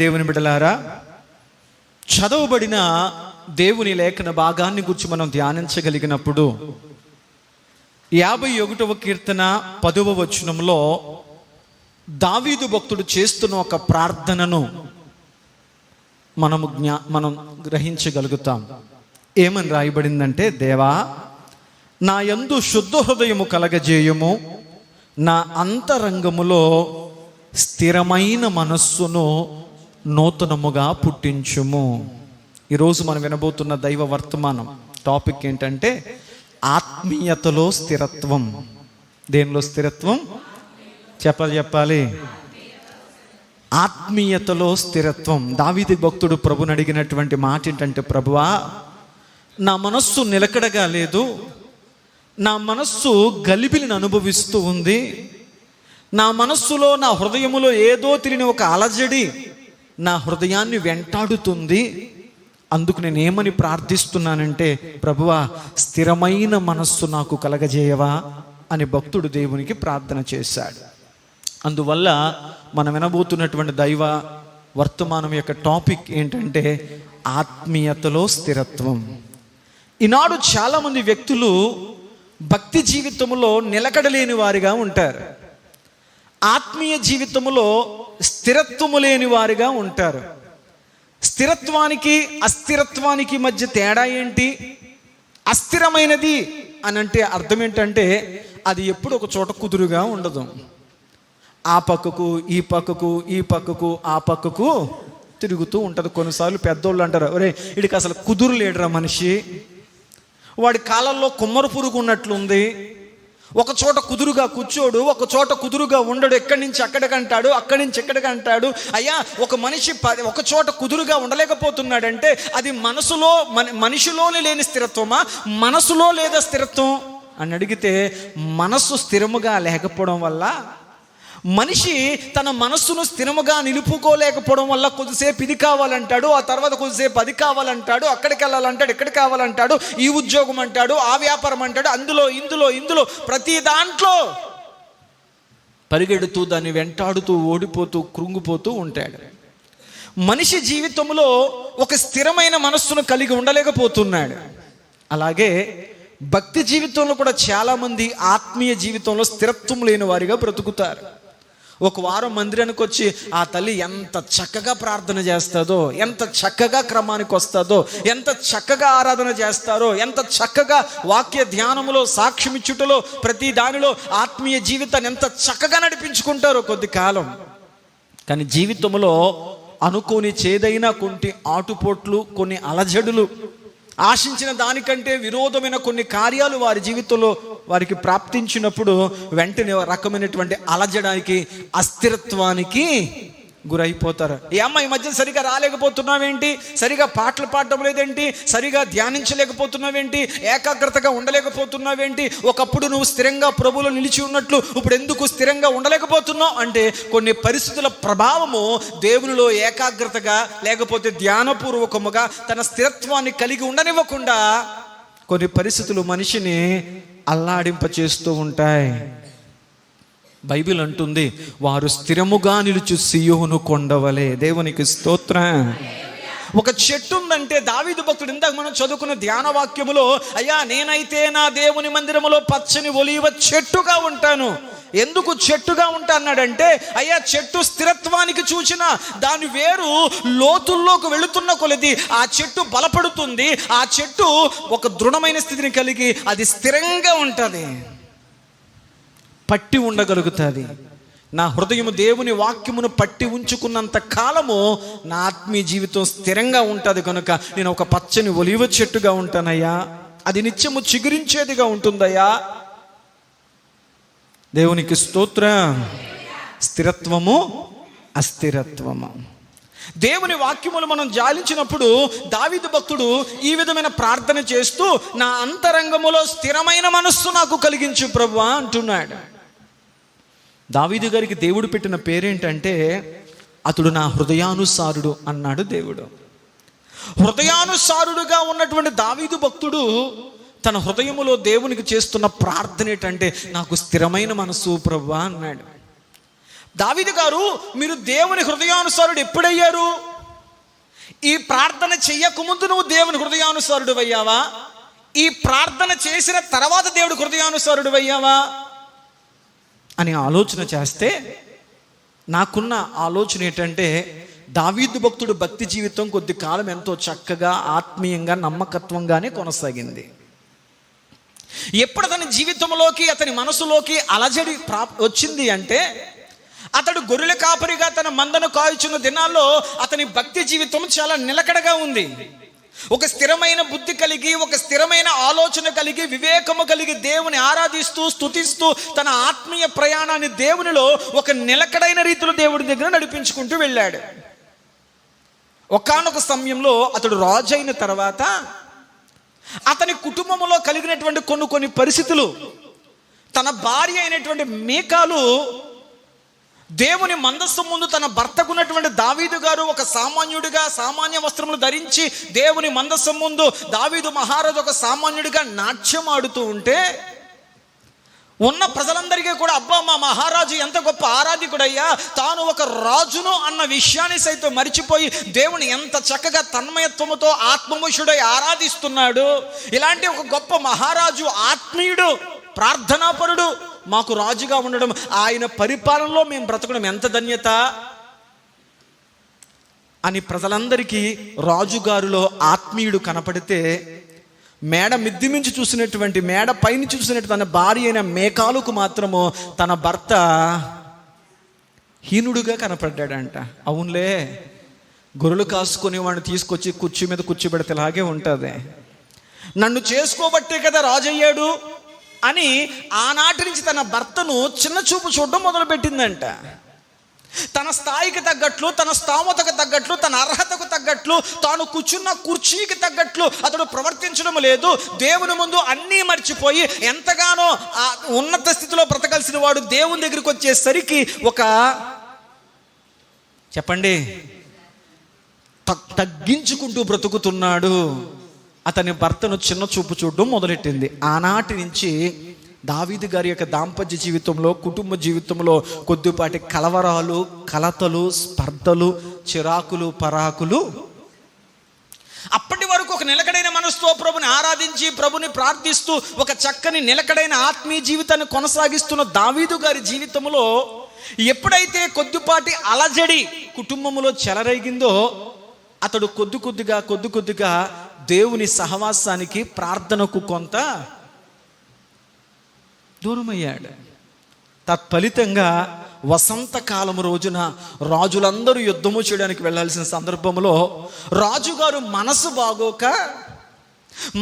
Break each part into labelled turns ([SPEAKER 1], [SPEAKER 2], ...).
[SPEAKER 1] దేవుని బిడ్డలారా, చదవబడిన దేవుని లేఖన భాగాన్ని గురించి మనం ధ్యానించగలిగినప్పుడు 51వ కీర్తన 10వ వచనంలో దావీదు భక్తుడు చేస్తున్న ఒక ప్రార్థనను మనం గ్రహించగలుగుతాం. ఏమని రాయబడిందంటే, దేవా నా యందు శుద్ధ హృదయము కలగజేయము, నా అంతరంగములో స్థిరమైన మనస్సును నూతనముగా పుట్టించుము. ఈరోజు మనం వినబోతున్న దైవ వర్తమానం టాపిక్ ఏంటంటే ఆత్మీయతలో స్థిరత్వం. దేనిలో స్థిరత్వం? చెప్పాలి. ఆత్మీయతలో స్థిరత్వం. దావీదు భక్తుడు ప్రభుని అడిగినటువంటి మాట ఏంటంటే, ప్రభువా నా మనస్సు నిలకడగా లేదు, నా మనస్సు గలిబిలిని అనుభవిస్తూ ఉంది, నా మనస్సులో నా హృదయములో ఏదో తెలియని ఒక అలజడి నా హృదయాన్ని వెంటాడుతుంది. అందుకు నేను ఏమని ప్రార్థిస్తున్నానంటే, ప్రభువా స్థిరమైన మనస్సు నాకు కలగజేయవా అని భక్తుడు దేవునికి ప్రార్థన చేశాడు. అందువల్ల మనం వినబోతున్నటువంటి దైవ వర్తమానం యొక్క టాపిక్ ఏంటంటే ఆత్మీయతలో స్థిరత్వం. ఈనాడు చాలామంది వ్యక్తులు భక్తి జీవితంలో నిలకడలేని వారిగా ఉంటారు, ఆత్మీయ జీవితంలో స్థిరత్వము లేని వారిగా ఉంటారు. స్థిరత్వానికి అస్థిరత్వానికి మధ్య తేడా ఏంటి? అస్థిరమైనది అని అంటే అర్థం ఏంటంటే అది ఎప్పుడు ఒక చోట కుదురుగా ఉండదు. ఆ పక్కకు ఈ పక్కకు ఈ పక్కకు ఆ పక్కకు తిరుగుతూ ఉంటుంది. కొన్నిసార్లు పెద్దోళ్ళు అంటారు, ఒరే వీడికి అసలు కుదురు లేడురా మనిషి, వాడి కాలంలో కుమ్మర పురుగు ఉన్నట్లుంది, ఒక చోట కుదురుగా కూర్చోడు, ఒక చోట కుదురుగా ఉండడు, ఎక్కడి నుంచి అక్కడికంటాడు, అక్కడి నుంచి ఎక్కడికంటాడు. అయ్యా ఒక మనిషి ఒక చోట కుదురుగా ఉండలేకపోతున్నాడంటే అది మనిషిలోనే లేని స్థిరత్వమా, మనసులో లేదా స్థిరత్వం అని అడిగితే మనస్సు స్థిరముగా లేకపోవడం వల్ల, మనిషి తన మనస్సును స్థిరముగా నిలుపుకోలేకపోవడం వల్ల కొద్దిసేపు ఇది కావాలంటాడు, ఆ తర్వాత కొద్దిసేపు అది కావాలంటాడు, అక్కడికి వెళ్ళాలంటాడు, ఎక్కడికి కావాలంటాడు, ఈ ఉద్యోగం అంటాడు, ఆ వ్యాపారం అంటాడు, అందులో ఇందులో ప్రతి దాంట్లో పరిగెడుతూ దాన్ని వెంటాడుతూ ఓడిపోతూ కృంగిపోతూ ఉంటాడు. మనిషి జీవితంలో ఒక స్థిరమైన మనస్సును కలిగి ఉండలేకపోతున్నాడు. అలాగే భక్తి జీవితంలో కూడా చాలామంది ఆత్మీయ జీవితంలో స్థిరత్వం లేని వారిగా బ్రతుకుతారు. ఒక వారం మందిరానికి వచ్చి ఆ తల్లి ఎంత చక్కగా ప్రార్థన చేస్తుందో, ఎంత చక్కగా క్రమానికి వస్తుందో, ఎంత చక్కగా ఆరాధన చేస్తారో, ఎంత చక్కగా వాక్య ధ్యానములో సాక్ష్యమిచ్చుటలో ప్రతి దానిలో ఆత్మీయ జీవితాన్ని ఎంత చక్కగా నడిపించుకుంటారో కొద్ది కాలం. కానీ జీవితంలో అనుకోని చేదైన కొన్ని ఆటుపోట్లు, కొన్ని అలజడులు, ఆశించిన దానికంటే విరోధమైన కొన్ని కార్యాలు వారి జీవితంలో వారికి ప్రాప్తించినప్పుడు వెంటనే రకమైనటువంటి అలజడానికి, అస్థిరత్వానికి గురైపోతారు. ఈ అమ్మాయి మధ్య సరిగా రాలేకపోతున్నావేంటి, సరిగా పాటలు పాడడం లేదేంటి, సరిగా ధ్యానించలేకపోతున్నావేంటి, ఏకాగ్రతగా ఉండలేకపోతున్నావేంటి, ఒకప్పుడు నువ్వు స్థిరంగా ప్రభువులో నిలిచి ఉన్నట్లు ఇప్పుడు ఎందుకు స్థిరంగా ఉండలేకపోతున్నావు అంటే కొన్ని పరిస్థితుల ప్రభావము దేవునిలో ఏకాగ్రతగా లేకపోతే ధ్యానపూర్వకముగా తన స్థిరత్వాన్ని కలిగి ఉండనివ్వకుండా కొన్ని పరిస్థితులు మనిషిని అల్లాడింప చేస్తూ ఉంటాయి. బైబిల్ అంటుంది, వారు స్థిరముగా నిలుచు సియోను కొండవలే. దేవునికి స్తోత్రం. ఒక చెట్టు ఉందంటే దావీదు భక్తుడు ఇందాక మనం చదువుకున్న ధ్యాన వాక్యములో, అయ్యా నేనైతే నా దేవుని మందిరములో పచ్చని ఒలీవ చెట్టుగా ఉంటాను. ఎందుకు చెట్టుగా ఉంటా అన్నాడంటే, అయ్యా చెట్టు స్థిరత్వానికి చూచిన దాని వేరు లోతుల్లోకి వెళుతున్న కొలది ఆ చెట్టు బలపడుతుంది, ఆ చెట్టు ఒక దృఢమైన స్థితిని కలిగి అది స్థిరంగా ఉంటుంది, పట్టి ఉండగలుగుతుంది. నా హృదయము దేవుని వాక్యమును పట్టి ఉంచుకున్నంత కాలము నా ఆత్మీయ జీవితం స్థిరంగా ఉంటుంది. కనుక నేను ఒక పచ్చని ఒలీవ చెట్టుగా ఉంటానయ్యా, అది నిత్యము చిగురించేదిగా ఉంటుందయ్యా. దేవునికి స్తోత్రం. స్థిరత్వము అస్థిరత్వము. దేవుని వాక్యములు మనం జాలించినప్పుడు దావీదు భక్తుడు ఈ విధమైన ప్రార్థన చేస్తూ నా అంతరంగములో స్థిరమైన మనస్సు నాకు కలిగించు ప్రభువా అంటున్నాడు. దావీదు గారికి దేవుడు పెట్టిన పేరేంటంటే అతడు నా హృదయానుసారుడు అన్నాడు దేవుడు. హృదయానుసారుడుగా ఉన్నటువంటి దావీదు భక్తుడు తన హృదయములో దేవునికి చేస్తున్న ప్రార్థన ఏంటంటే నాకు స్థిరమైన మనసు ప్రభువా అన్నాడు. దావీదు గారు, మీరు దేవుని హృదయానుసారుడు ఎప్పుడయ్యారు? ఈ ప్రార్థన చెయ్యకముందు నువ్వు దేవుని హృదయానుసారుడు అయ్యావా? ఈ ప్రార్థన చేసిన తర్వాత దేవుడి హృదయానుసారుడు అయ్యావా అని ఆలోచన చేస్తే నాకున్న ఆలోచన ఏంటంటే, దావీదు భక్తుడు భక్తి జీవితం కొద్ది కాలం ఎంతో చక్కగా, ఆత్మీయంగా, నమ్మకత్వంగానే కొనసాగింది. ఎప్పుడు అతని జీవితంలోకి, అతని మనసులోకి అలజడి వచ్చింది అంటే, అతడు గొర్రెల కాపరిగా తన మందను కాల్చున్న దినాల్లో అతని భక్తి జీవితం చాలా నిలకడగా ఉంది. ఒక స్థిరమైన బుద్ధి కలిగి, ఒక స్థిరమైన ఆలోచన కలిగి, వివేకము కలిగి దేవుని ఆరాధిస్తూ, స్తుతిస్తూ తన ఆత్మీయ ప్రయాణాన్ని దేవునిలో ఒక నిలకడైన రీతిలో దేవుడి దగ్గర నడిపించుకుంటూ వెళ్ళాడు. ఒకానొక సమయంలో అతడు రాజు అయిన తర్వాత అతని కుటుంబంలో కలిగినటువంటి కొన్ని పరిస్థితులు, తన భార్య అయినటువంటి మీకాలు దేవుని మందస్సు ముందు తన భర్తకున్నటువంటి దావీదు గారు ఒక సామాన్యుడిగా, సామాన్య వస్త్రములు ధరించి దేవుని మందస్సు ముందు దావీదు మహారాజు ఒక సామాన్యుడిగా నాట్యం ఆడుతూ ఉంటే ఉన్న ప్రజలందరికీ కూడా, అబ్బా మా మహారాజు ఎంత గొప్ప ఆరాధికుడయ్యా, తాను ఒక రాజును అన్న విషయాన్ని సైతం మరిచిపోయి దేవుని ఎంత చక్కగా తన్మయత్వముతో ఆత్మముషుడై ఆరాధిస్తున్నాడు. ఇలాంటి ఒక గొప్ప మహారాజు, ఆత్మీయుడు, ప్రార్థనాపరుడు మాకు రాజుగా ఉండడం, ఆయన పరిపాలనలో మేము బ్రతకడం ఎంత ధన్యత అని ప్రజలందరికీ రాజుగారిలో ఆత్మీయుడు కనపడితే, మేడ మిద్ది మించి చూసినటువంటి, మేడ పైన చూసినట్టు తన భార్య అయిన మేకాలుకు మాత్రము తన భర్త హీనుడుగా కనపడ్డాడంట. అవునులే, గొర్రెలు కాసుకొని వాడిని తీసుకొచ్చి కుర్చీ మీద కూర్చోబెడితే ఇలాగే ఉంటుంది, నన్ను చేసుకోబట్టే కదా రాజయ్యాడు అని ఆనాటి నుంచి తన భర్తను చిన్న చూపు చూడడం మొదలుపెట్టిందంట. తన స్థాయికి తగ్గట్లు, తన స్థామతకు తగ్గట్లు, తన అర్హతకు తగ్గట్లు, తాను కూర్చున్న కుర్చీకి తగ్గట్లు అతడు ప్రవర్తించడం లేదు. దేవుని ముందు అన్నీ మర్చిపోయి ఎంతగానో ఉన్నత స్థితిలో బ్రతకాల్సిన వాడు దేవుని దగ్గరికి వచ్చేసరికి ఒక చెప్పండి తగ్గించుకుంటూ బ్రతుకుతున్నాడు. అతని భర్తను చిన్న చూపు చూడడం మొదలెట్టింది. ఆనాటి నుంచి దావీదు గారి యొక్క దాంపత్య జీవితంలో, కుటుంబ జీవితంలో కొద్దిపాటి కలవరాలు, కలతలు, స్పర్ధలు, చిరాకులు, పరాకులు. అప్పటి వరకు ఒక నిలకడైన మనసుతో ప్రభుని ఆరాధించి, ప్రభుని ప్రార్థిస్తూ ఒక చక్కని నిలకడైన ఆత్మీయ జీవితాన్ని కొనసాగిస్తున్న దావీదు గారి జీవితంలో ఎప్పుడైతే కొద్దిపాటి అలజడి కుటుంబంలో చెలరేగిందో, అతడు కొద్ది కొద్దిగా దేవుని సహవాసానికి, ప్రార్థనకు కొంత దూరమయ్యాడు. తత్ఫలితంగా వసంతకాలం రోజున రాజులందరూ యుద్ధము చేయడానికి వెళ్ళాల్సిన సందర్భంలో రాజుగారు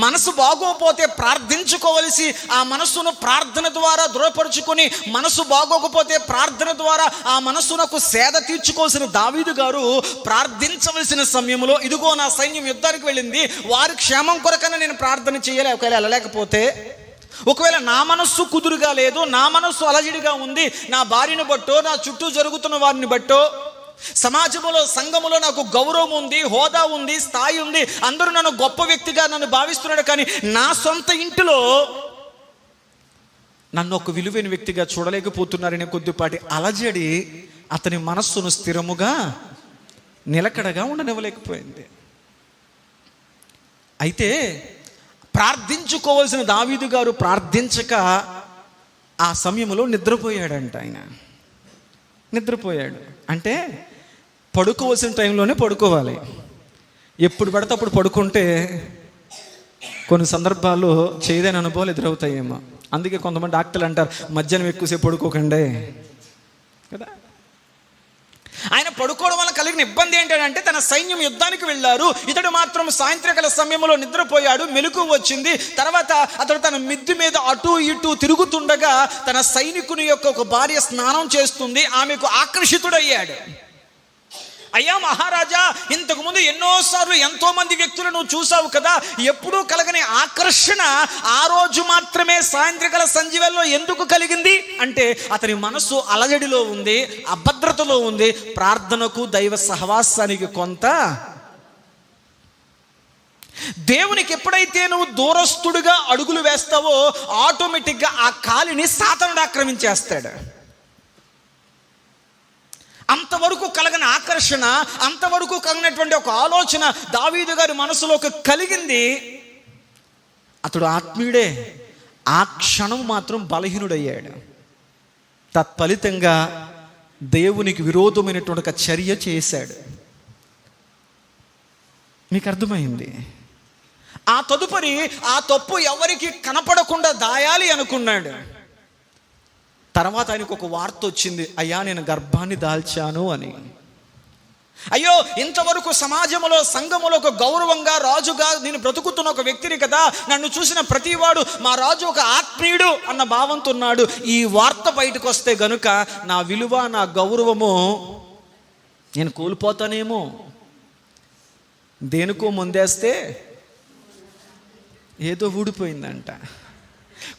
[SPEAKER 1] మనసు బాగోపోతే ప్రార్థించుకోవలసి, ఆ మనస్సును ప్రార్థన ద్వారా దృఢపరుచుకొని, మనసు బాగోకపోతే ప్రార్థన ద్వారా ఆ మనస్సునకు సేద తీర్చుకోవాల్సిన దావీదు గారు ప్రార్థించవలసిన సమయంలో, ఇదిగో నా సైన్యం యుద్ధానికి వెళ్ళింది, వారి క్షేమం కొరకన్నా నేను ప్రార్థన చేయాలి. ఒకవేళ వెళ్ళలేకపోతే, ఒకవేళ నా మనస్సు కుదురుగా లేదు, నా మనస్సు అలజడిగా ఉంది, నా భార్యను బట్టో, నా చుట్టూ జరుగుతున్న వారిని బట్టో, సమాజంలో, సంఘములో నాకు గౌరవం ఉంది, హోదా ఉంది, స్థాయి ఉంది, అందరూ నన్ను గొప్ప వ్యక్తిగా నన్ను భావిస్తున్నాడు, కానీ నా సొంత ఇంటిలో నన్ను ఒక విలువైన వ్యక్తిగా చూడలేకపోతున్నారనే కొద్దిపాటి అలజడి అతని మనస్సును స్థిరముగా, నిలకడగా ఉండనివ్వలేకపోయింది. అయితే ప్రార్థించుకోవాల్సిన దావీదు గారు ప్రార్థించక ఆ సమయంలో నిద్రపోయాడంట. ఆయన నిద్రపోయాడు అంటే పడుకోవాల్సిన టైంలోనే పడుకోవాలి. ఎప్పుడు పడితే అప్పుడు పడుకుంటే కొన్ని సందర్భాల్లో చేయలేని అనుభవాలు ఎదురవుతాయేమో. అందుకే కొంతమంది డాక్టర్లు అంటారు, మధ్యాహ్నం ఎక్కువసేపు పడుకోకండి కదా. ఆయన పడుకోవడం వల్ల కలిగిన ఇబ్బంది ఏంటంటే, తన సైన్యం యుద్ధానికి వెళ్ళారు, ఇతడు మాత్రం సాయంత్రకాల సమయంలో నిద్రపోయాడు. మెలకువ వచ్చింది. తర్వాత అతడు తన మిద్ది మీద అటు ఇటు తిరుగుతుండగా తన సైనికుని యొక్క ఒక భార్య స్నానం చేస్తుంది. ఆమెకు ఆకర్షితుడయ్యాడు. అయ్యా మహారాజా, ఇంతకు ముందు ఎన్నోసార్లు ఎంతో మంది వ్యక్తులను చూసావు కదా, ఎప్పుడూ కలగని ఆకర్షణ ఆ రోజు మాత్రమే సాయంత్రకాల సంధ్యవేళలో ఎందుకు కలిగింది అంటే, అతని మనస్సు అలజడిలో ఉంది, అభద్రతలో ఉంది. ప్రార్థనకు, దైవ సహవాసానికి కొంత. దేవునికి ఎప్పుడైతే నువ్వు దూరస్తుడిగా అడుగులు వేస్తావో, ఆటోమేటిక్గా ఆ కాలిని సాతానుడు ఆక్రమించేస్తాడు. అంతవరకు కలగని ఆకర్షణ, అంతవరకు కలిగినటువంటి ఒక ఆలోచన దావీదు గారి మనసులోకి కలిగింది. అతడు ఆత్మీయుడే, ఆ క్షణం మాత్రం బలహీనుడయ్యాడు. తత్ఫలితంగా దేవునికి విరోధమైనటువంటి ఒక చర్య చేశాడు. మీకు అర్థమైంది? ఆ తదుపరి ఆ తప్పు ఎవరికి కనపడకుండా దాయాలి అనుకున్నాడు. తర్వాత ఆయనకు ఒక వార్త వచ్చింది, అయ్యా నేను గర్భాన్ని దాల్చాను అని. అయ్యో, ఇంతవరకు సమాజంలో సంఘములో ఒక గౌరవంగా రాజుగా నేను బ్రతుకుతున్న ఒక వ్యక్తిని కదా, నన్ను చూసిన ప్రతివాడు మా రాజు ఒక ఆత్మీయుడు అన్న భావంతో ఉన్నాడు. ఈ వార్త బయటకు వస్తే గనుక నా విలువ, నా గౌరవము నేను కోల్పోతానేమో. దేనికో ముందేస్తే ఏదో ఊడిపోయిందంట.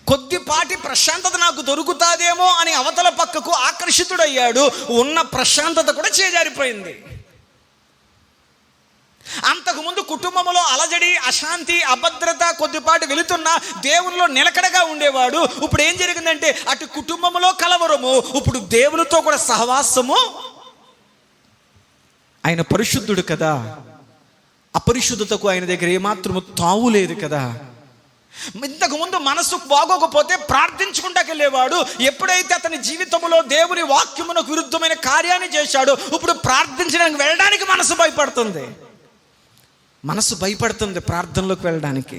[SPEAKER 1] కొద్దిపాటి ప్రశాంతత నాకు దొరుకుతాదేమో అని అవతల పక్కకు ఆకర్షితుడయ్యాడు. ఉన్న ప్రశాంతత కూడా చేజారిపోయింది. అంతకుముందు కుటుంబంలో అలజడి, అశాంతి, అభద్రత కొద్దిపాటి వెళుతున్నా దేవునిలో నిలకడగా ఉండేవాడు. ఇప్పుడు ఏం జరిగిందంటే అటు కుటుంబంలో కలవరము, ఇప్పుడు దేవునితో కూడా సహవాసము. ఆయన పరిశుద్ధుడు కదా, అపరిశుద్ధతకు ఆయన దగ్గర ఏమాత్రము తావు లేదు కదా. ఇంతకు ముందు మనసు బాగోకపోతే ప్రార్థించుకుంటాకెళ్ళేవాడు. ఎప్పుడైతే అతని జీవితంలో దేవుని వాక్యమునకు విరుద్ధమైన కార్యాన్ని చేశాడో ఇప్పుడు ప్రార్థించడానికి వెళ్ళడానికి మనసు భయపడుతుంది ప్రార్థనలోకి వెళ్ళడానికి.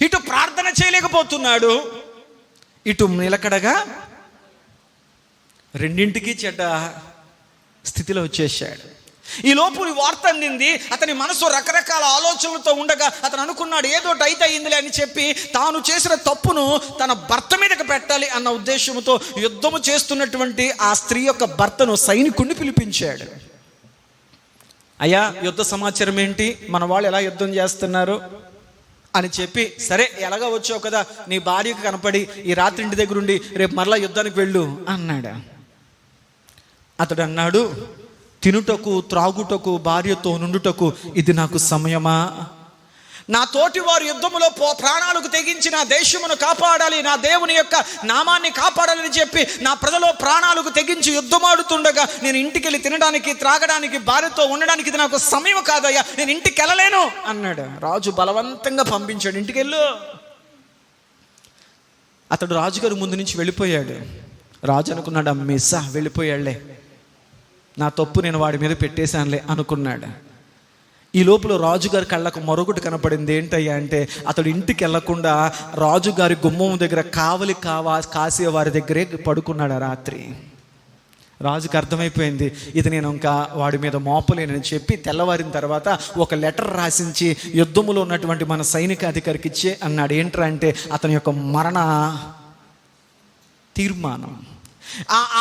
[SPEAKER 1] ఇటు ప్రార్థన చేయలేకపోతున్నాడు, ఇటు నిలకడగా రెండింటికి చెడ్డ స్థితిలో వచ్చేసాడు. ఈ లోపు వార్త అందింది. అతని మనసు రకరకాల ఆలోచనలతో ఉండగా అతను అనుకున్నాడు, ఏదోటి అయితే అయిందిలే అని చెప్పి తాను చేసిన తప్పును తన భర్త మీదకి పెట్టాలి అన్న ఉద్దేశంతో యుద్ధము చేస్తున్నటువంటి ఆ స్త్రీ యొక్క భర్తను సైనికుడిని పిలిపించాడు. అయ్యా, యుద్ధ సమాచారం ఏంటి, మన వాళ్ళు ఎలా యుద్ధం చేస్తున్నారు అని చెప్పి, సరే ఎలాగో వచ్చావు కదా, నీ భార్యకు కనపడి ఈ రాత్రి ఇంటి దగ్గర ఉండి రేపు మరలా యుద్ధానికి వెళ్ళు అన్నాడు. అతడు అన్నాడు, తినుటకు త్రాగుటకు భార్యతో నుండుటకు ఇది నాకు సమయమా? నా తోటి వారు యుద్ధములో ప్రాణాలకు తెగించి నా దేశమును కాపాడాలి, నా దేవుని యొక్క నామాన్ని కాపాడాలని చెప్పి నా ప్రజలో ప్రాణాలకు తెగించి యుద్ధమాడుతుండగా నేను ఇంటికి వెళ్ళి తినడానికి, త్రాగడానికి, భార్యతో ఉండడానికి ఇది నాకు సమయం కాదయ్యా, నేను ఇంటికి వెళ్ళలేను అన్నాడు. రాజు బలవంతంగా పంపించాడు, ఇంటికి వెళ్ళు. అతడు రాజుగారు ముందు నుంచి వెళ్ళిపోయాడు. రాజు అనుకున్నాడు, అమ్మేసా వెళ్ళిపోయాడులే, నా తప్పు నేను వాడి మీద పెట్టేశానులే అనుకున్నాడు. ఈ లోపల రాజుగారి కళ్ళకు మరొకటి కనపడింది. ఏంటయ్యా అంటే, అతడు ఇంటికి వెళ్లకుండా రాజుగారి గుమ్మం దగ్గర కాసే వారి దగ్గరే పడుకున్నాడు ఆ రాత్రి. రాజుకి అర్థమైపోయింది, ఇది నేను ఇంకా వాడి మీద మోపలేనని చెప్పి తెల్లవారిన తర్వాత ఒక లెటర్ రాసించి యుద్ధములో ఉన్నటువంటి మన సైనిక అధికారికి ఇచ్చే అన్నాడు. ఏంట్రా అంటే అతని యొక్క మరణ తీర్మానం.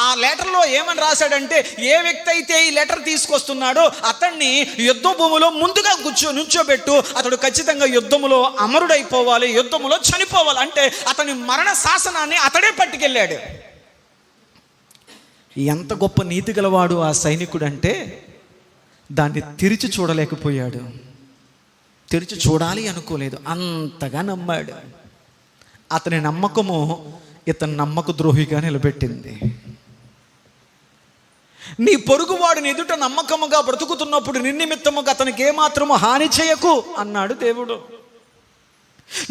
[SPEAKER 1] ఆ లెటర్లో ఏమని రాశాడంటే, ఏ వ్యక్తి అయితే ఈ లెటర్ తీసుకొస్తున్నాడో అతన్ని యుద్ధ భూమిలో ముందుగా నుంచోబెట్టు, అతడు ఖచ్చితంగా యుద్ధములో అమరుడైపోవాలి, యుద్ధములో చనిపోవాలి. అంటే అతని మరణ శాసనాన్ని అతడే పట్టుకెళ్ళాడు. ఎంత గొప్ప నీతి గలవాడు ఆ సైనికుడు అంటే దాన్ని తెరిచి చూడలేకపోయాడు. తెరిచి చూడాలి అనుకోలేదు, అంతగా నమ్మాడు. అతని నమ్మకము ఇతను నమ్మక ద్రోహిగా నిలబెట్టింది. నీ పొరుగువాడిని ఎదుట నమ్మకముగా బ్రతుకుతున్నప్పుడు నిర్నిమిత్తముగా అతనికి ఏమాత్రము హాని చేయకు అన్నాడు దేవుడు.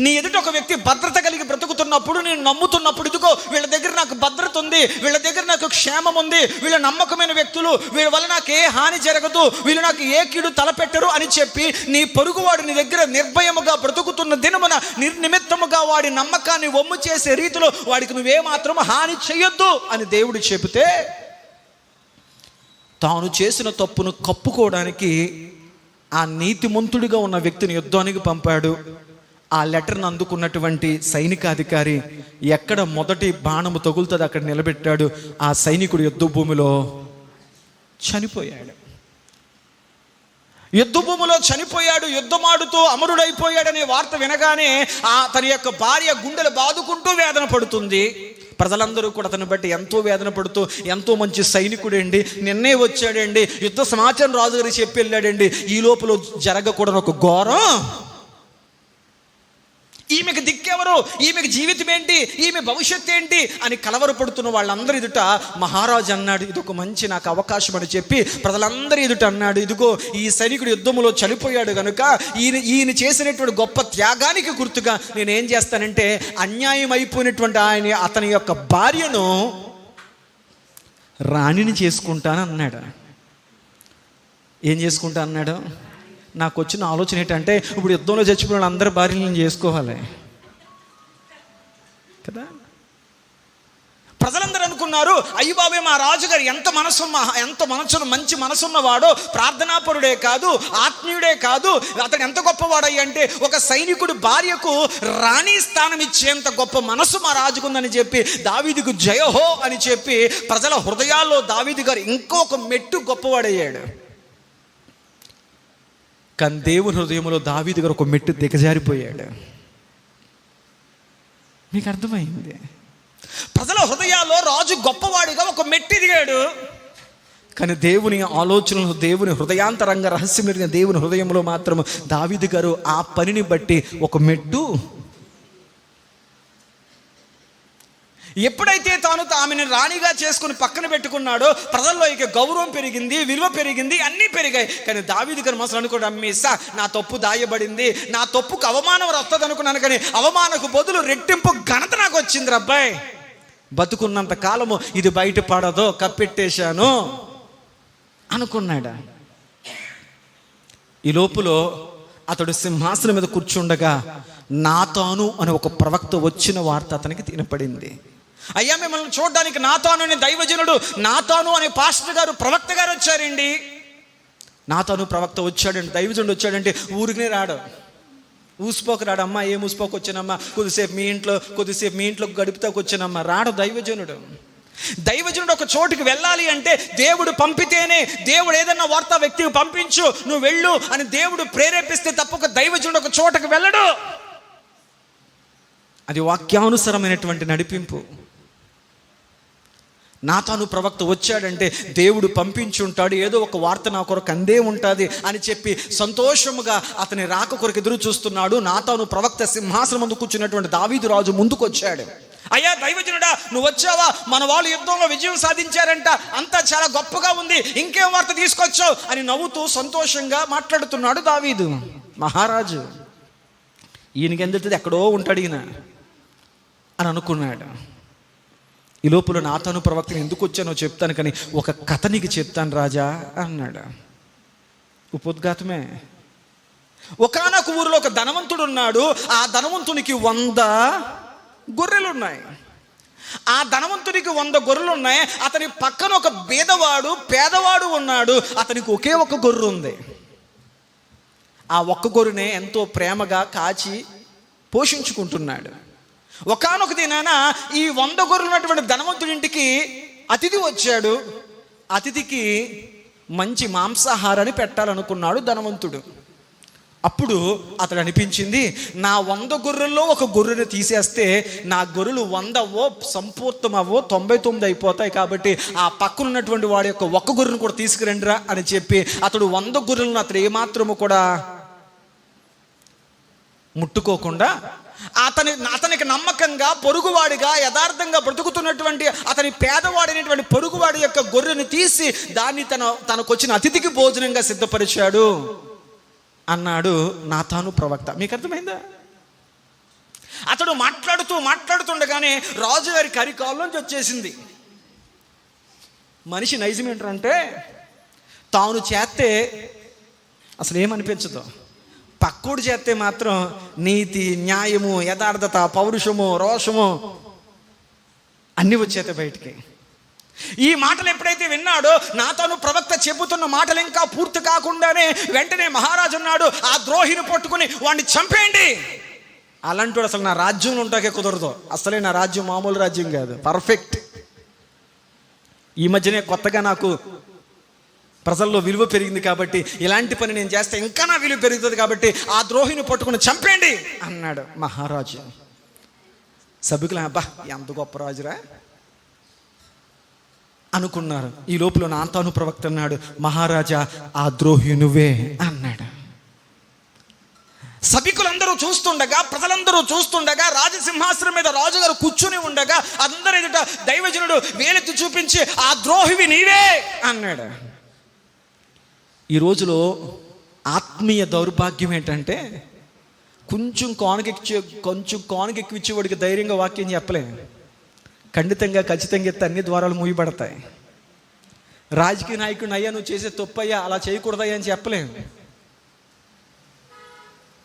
[SPEAKER 1] నీ ఎదుట ఒక వ్యక్తి భద్రత కలిగి బ్రతుకుతున్నప్పుడు, నేను నమ్ముతున్నప్పుడు, ఇదిగో వీళ్ళ దగ్గర నాకు భద్రత ఉంది, వీళ్ళ దగ్గర నాకు క్షేమం ఉంది, వీళ్ళ నమ్మకమైన వ్యక్తులు, వీళ్ళ వల్ల నాకు ఏ హాని జరగదు, వీళ్ళు నాకు ఏ కీడు తలపెట్టరు అని చెప్పి నీ పొరుగువాడు నీ దగ్గర నిర్భయముగా బ్రతుకుతున్న దినమున నిర్నిమిత్తముగా వాడి నమ్మకాన్ని వమ్ము చేసే రీతిలో వాడికి నువ్వేమాత్రం హాని చెయ్యొద్దు అని దేవుడు చెబితే, తాను చేసిన తప్పును కప్పుకోవడానికి ఆ నీతిమంతుడిగా ఉన్న వ్యక్తిని యుద్ధానికి పంపాడు. ఆ లెటర్ను అందుకున్నటువంటి సైనికాధికారి ఎక్కడ మొదటి బాణము తగులుతుంది అక్కడ నిలబెట్టాడు. ఆ సైనికుడు యుద్ధ భూమిలో చనిపోయాడు. యుద్ధ భూమిలో చనిపోయాడు, యుద్ధమాడుతూ అమరుడైపోయాడనే వార్త వినగానే తన యొక్క భార్య గుండెలు బాదుకుంటూ వేదన పడుతుంది. ప్రజలందరూ కూడా అతను బట్టి ఎంతో వేదన పడుతూ, ఎంతో మంచి సైనికుడండి, నిన్నే వచ్చాడండి, యుద్ధ సమాచారం రాజుగారికి చెప్పి వెళ్ళాడండి, ఈ లోపల జరగకూడని ఒక ఘోరం ఈమెకు దిక్కెవరు, ఈమెకు జీవితం ఏంటి, ఈమె భవిష్యత్తు ఏంటి అని కలవరపడుతున్న వాళ్ళందరి ఎదుట మహారాజు అన్నాడు, ఇది ఒక మంచి నాకు అవకాశం అని చెప్పి ప్రజలందరి ఎదుట అన్నాడు, ఇదిగో ఈ సైనికుడు యుద్ధంలో చనిపోయాడు కనుక ఈయన చేసినటువంటి గొప్ప త్యాగానికి గుర్తుగా నేనేం చేస్తానంటే అన్యాయం అయిపోయినటువంటి అతని యొక్క భార్యను రాణిని చేసుకుంటాను అన్నాడు. ఏం చేసుకుంటా అన్నాడు? నాకు వచ్చిన ఆలోచన ఏంటంటే ఇప్పుడు యుద్ధంలో చచ్చిపోయిన అందరి భార్యలను చేసుకోవాలి కదా. ప్రజలందరూ అనుకున్నారు, అయ్యి బాబే మా రాజుగారు ఎంత మంచి మనసున్నవాడో, ప్రార్థనాపరుడే కాదు, ఆత్మీయుడే కాదు, అతడు ఎంత గొప్పవాడయ్యి అంటే ఒక సైనికుడు భార్యకు రాణి స్థానం ఇచ్చేంత గొప్ప మనసు మా రాజుకుందని చెప్పి దావీదుకు జయహో అని చెప్పి ప్రజల హృదయాల్లో దావీదు గారు ఇంకొక మెట్టు గొప్పవాడయ్యాడు. కానీ దేవుని హృదయంలో దావీదు గారు ఒక మెట్టు దిగజారిపోయాడు. మీకు అర్థమైంది? ప్రజల హృదయాల్లో రాజు గొప్పవాడిగా ఒక మెట్టు దిగాడు. కానీ దేవుని ఆలోచనలు, దేవుని హృదయాంతరంగ రహస్యమైన దేవుని హృదయంలో మాత్రం దావీదు గారు ఆ పనిని బట్టి ఒక మెట్టు. ఎప్పుడైతే తాను ఆమెను రాణిగా చేసుకుని పక్కన పెట్టుకున్నాడో ప్రజల్లో ఇక గౌరవం పెరిగింది, విలువ పెరిగింది, అన్నీ పెరిగాయి. కానీ దావీదు గారు మనసులో అనుకోండి, అమ్మేసా నా తప్పు దాయబడింది, నా తప్పుకు అవమానం వస్తుంది అనుకున్నాను, కానీ అవమానకు బదులు రెట్టింపు ఘనత నాకు వచ్చింది అబ్బాయి. బతుకున్నంత కాలము ఇది బయటపడదో కప్పెట్టేశాను అనుకున్నాడు. ఈ లోపులో అతడు సింహాసనం మీద కూర్చుండగా నాతాను అనే ఒక ప్రవక్త వచ్చిన వార్త అతనికి వినపడింది. అయ్యా మిమ్మల్ని చూడడానికి నాతాను అనే దైవజనుడు, నాతాను అనే పాస్టర్ గారు, ప్రవక్త గారు వచ్చారండి. నాతాను ప్రవక్త వచ్చాడండి, దైవజనుడు వచ్చాడంటే ఊరికినే రాడు, ఊసిపోక రాడు. అమ్మా ఏం ఊసిపోక వచ్చానమ్మా, కొద్దిసేపు మీ ఇంట్లో గడుపుతాకు వచ్చానమ్మా, రాడు దైవజనుడు. దైవజనుడు ఒక చోటుకి వెళ్ళాలి అంటే దేవుడు పంపితేనే, దేవుడు ఏదన్నా వార్తా వ్యక్తికి పంపించు నువ్వు వెళ్ళు అని దేవుడు ప్రేరేపిస్తే తప్ప ఒక దైవజనుడు ఒక చోటుకు వెళ్ళడు. అది వాక్యానుసరమైనటువంటి నడిపింపు. నాతాను ప్రవక్త వచ్చాడంటే దేవుడు పంపించుంటాడు, ఏదో ఒక వార్త నా కొరకు అందే ఉంటుంది అని చెప్పి సంతోషముగా అతని రాక కొరకు ఎదురు చూస్తున్నాడు. నాతాను ప్రవక్త సింహాసనం ముందు కూర్చున్నటువంటి దావీదు రాజు ముందుకు వచ్చాడు. అయ్యా దైవజనుడా, నువ్వు వచ్చావా, మన వాళ్ళు యుద్ధంలో విజయం సాధించారంట, అంతా చాలా గొప్పగా ఉంది, ఇంకేం వార్త తీసుకొచ్చావు అని నవ్వుతూ సంతోషంగా మాట్లాడుతున్నాడు దావీదు. మహారాజు ఈయనకి ఎందుతుంది, ఎక్కడో ఉంటాడు ఈయన అని అనుకున్నాడు. ఈ లోపల నాతాను ప్రవక్తను ఎందుకు వచ్చానో చెప్తాను, కానీ ఒక కథ నీకు చెప్తాను రాజా అన్నాడు. ఉపోద్ఘాతమే. ఒకానొక ఊరిలో ఒక ధనవంతుడు ఉన్నాడు. ఆ ధనవంతునికి 100 గొర్రెలు ఉన్నాయి. ఆ ధనవంతునికి 100 గొర్రెలు ఉన్నాయి. అతని పక్కన ఒక పేదవాడు ఉన్నాడు. అతనికి ఒకే ఒక గొర్రె ఉంది. ఆ ఒక్క గొర్రెనే ఎంతో ప్రేమగా కాచి పోషించుకుంటున్నాడు. ఒకానొక దినాన ఈ 100 గొర్రెలు ఉన్నటువంటి ధనవంతుడి ఇంటికి అతిథి వచ్చాడు. అతిథికి మంచి మాంసాహారాన్ని పెట్టాలనుకున్నాడు ధనవంతుడు. అప్పుడు అతడు అనిపించింది, నా 100 గొర్రెల్లో ఒక గొర్రెను తీసేస్తే నా గొర్రెలు 100 సంపూర్ణమవో 99 అయిపోతాయి. కాబట్టి ఆ పక్కన ఉన్నటువంటి వాడి యొక్క ఒక్క గొర్రెను కూడా తీసుకురండిరా అని చెప్పి అతడు 100 గొర్రెలను అతడు ఏమాత్రము కూడా ముట్టుకోకుండా అతనికి నమ్మకంగా, పొరుగువాడిగా, యథార్థంగా బ్రతుకుతున్నటువంటి అతని పేదవాడైనటువంటి పొరుగువాడి యొక్క గొర్రెను తీసి దాన్ని తనకొచ్చిన అతిథికి భోజనంగా సిద్ధపరిచాడు అన్నాడు నాతాను ప్రవక్త. మీకు అర్థమైందా? అతడు మాట్లాడుతుండగానే రాజుగారి కరికాల్లోంచి వచ్చేసింది. మనిషి నైజం ఏంటంటే తాను చేస్తే అసలు ఏమనిపించదు, పక్కోడు చేస్తే మాత్రం నీతి, న్యాయము, యథార్థత, పౌరుషము, రోషము అన్నీ వచ్చేతే బయటికి. ఈ మాటలు ఎప్పుడైతే విన్నాడో నాతాను ప్రవక్త చెబుతున్న మాటలు ఇంకా పూర్తి కాకుండానే వెంటనే మహారాజు అన్నాడు, ఆ ద్రోహిని పట్టుకుని వాడిని చంపేయండి. అలాంటి అసలు నా రాజ్యంలో ఉంటాకే కుదరదు. అసలే నా రాజ్యం మామూలు రాజ్యం కాదు, పర్ఫెక్ట్. ఈ మధ్యనే కొత్తగా నాకు ప్రజల్లో విలువ పెరిగింది కాబట్టి ఇలాంటి పని నేను చేస్తే ఇంకా నా విలువ పెరుగుతుంది కాబట్టి ఆ ద్రోహిని పట్టుకుని చంపేయండి అన్నాడు మహారాజు. సభ్యులు అబ్బా ఎంత గొప్ప రాజురా అనుకున్నారు. ఈ లోపల నాతాను ప్రవక్త అన్నాడు, మహారాజా ఆ ద్రోహి నువ్వే అన్నాడు. సభికులందరూ చూస్తుండగా, ప్రజలందరూ చూస్తుండగా, రాజసింహాసనం మీద రాజుగారు కూర్చుని ఉండగా అందరి ఎదుట దైవజనుడు వేలెత్తి చూపించి, ఆ ద్రోహివి నీవే అన్నాడు. ఈ రోజులో ఆత్మీయ దౌర్భాగ్యం ఏంటంటే, కొంచెం కానుకెక్కిచ్చేవాడికి ధైర్యంగా వాక్యం చెప్పలేము. ఖచ్చితంగా అన్ని ద్వారాలు మూయబడతాయి. రాజకీయ నాయకుడిని, అయ్యా నువ్వు చేసే తప్పయ్యా, అలా చేయకూడదయ్యా అని చెప్పలేము.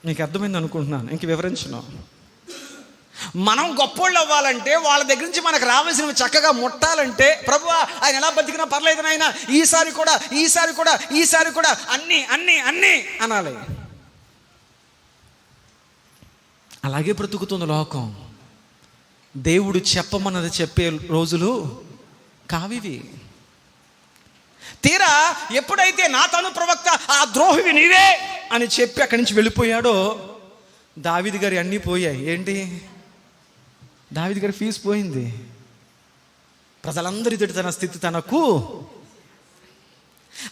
[SPEAKER 1] నీకు అర్థమైంది అనుకుంటున్నాను, ఇంక వివరించను. మనం గొప్పోళ్ళు అవ్వాలంటే, వాళ్ళ దగ్గర నుంచి మనకు రావాల్సినవి చక్కగా ముట్టాలంటే, ప్రభువా ఆయన ఎలా బతికినా పర్లేదు నాయన, ఈసారి కూడా అన్నీ అన్నీ అన్నీ అనాలి. అలాగే బ్రతుకుతుంది లోకం. దేవుడు చెప్పమన్నది చెప్పే రోజులు కావివి. తీరా ఎప్పుడైతే నాతాను ప్రవక్త ఆ ద్రోహివి నీవే అని చెప్పి అక్కడి నుంచి వెళ్ళిపోయాడో, దావీదు గారి అన్నీ పోయాయి. ఏంటి? దావీదు గారి ఫీజు పోయింది. ప్రజలందరి తన స్థితి తనకు.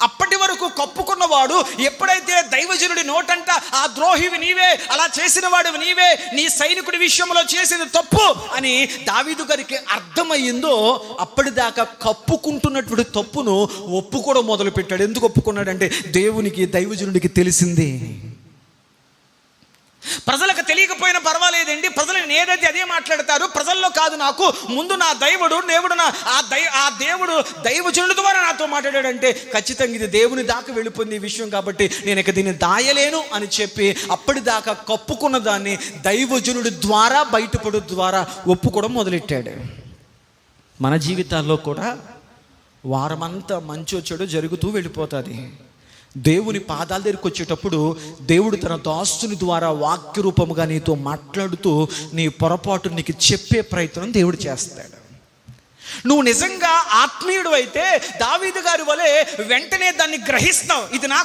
[SPEAKER 1] అప్పటి వరకు కప్పుకున్నవాడు ఎప్పుడైతే దైవజనుడి నోటంట ఆ ద్రోహివి నీవే, అలా చేసిన వాడివి నీవే, నీ సైనికుడి విషయంలో చేసింది తప్పు అని దావీదు గారికి అర్థమయ్యిందో, అప్పటిదాకా కప్పుకుంటున్నటువంటి తప్పును ఒప్పుకోవడం మొదలు పెట్టాడు. ఎందుకు ఒప్పుకున్నాడంటే, దేవునికి దైవజనుడికి తెలిసింది. ప్రజలకు తెలియకపోయినా పర్వాలేదండి, ప్రజలు ఏదైతే అదే మాట్లాడతారు, ప్రజల్లో కాదు, నాకు ముందు నా దేవుడు ఆ దేవుడు దైవజనుడి ద్వారా నాతో మాట్లాడాడంటే ఖచ్చితంగా ఇది దేవుని దాకా వెళ్ళిపోయింది ఈ విషయం, కాబట్టి నేను ఇక దీన్ని దాయలేను అని చెప్పి అప్పటిదాకా కప్పుకున్న దాన్ని దైవజనుడి ద్వారా బయటపడు ద్వారా ఒప్పుకోవడం మొదలెట్టాడు. మన జీవితాల్లో కూడా వారమంతా మంచో చెడు జరుగుతూ వెళ్ళిపోతుంది. దేవుని పాదాల దగ్గరికి వచ్చేటప్పుడు దేవుడు తన దాసుని ద్వారా వాక్య రూపముగా నీతో మాట్లాడుతూ నీ పొరపాటు నీకు చెప్పే ప్రయత్నం దేవుడు చేస్తాడు. నువ్వు నిజంగా ఆత్మీయుడు అయితే దావీదు గారి వలె వెంటనే దాన్ని గ్రహిస్తావు. ఇది నా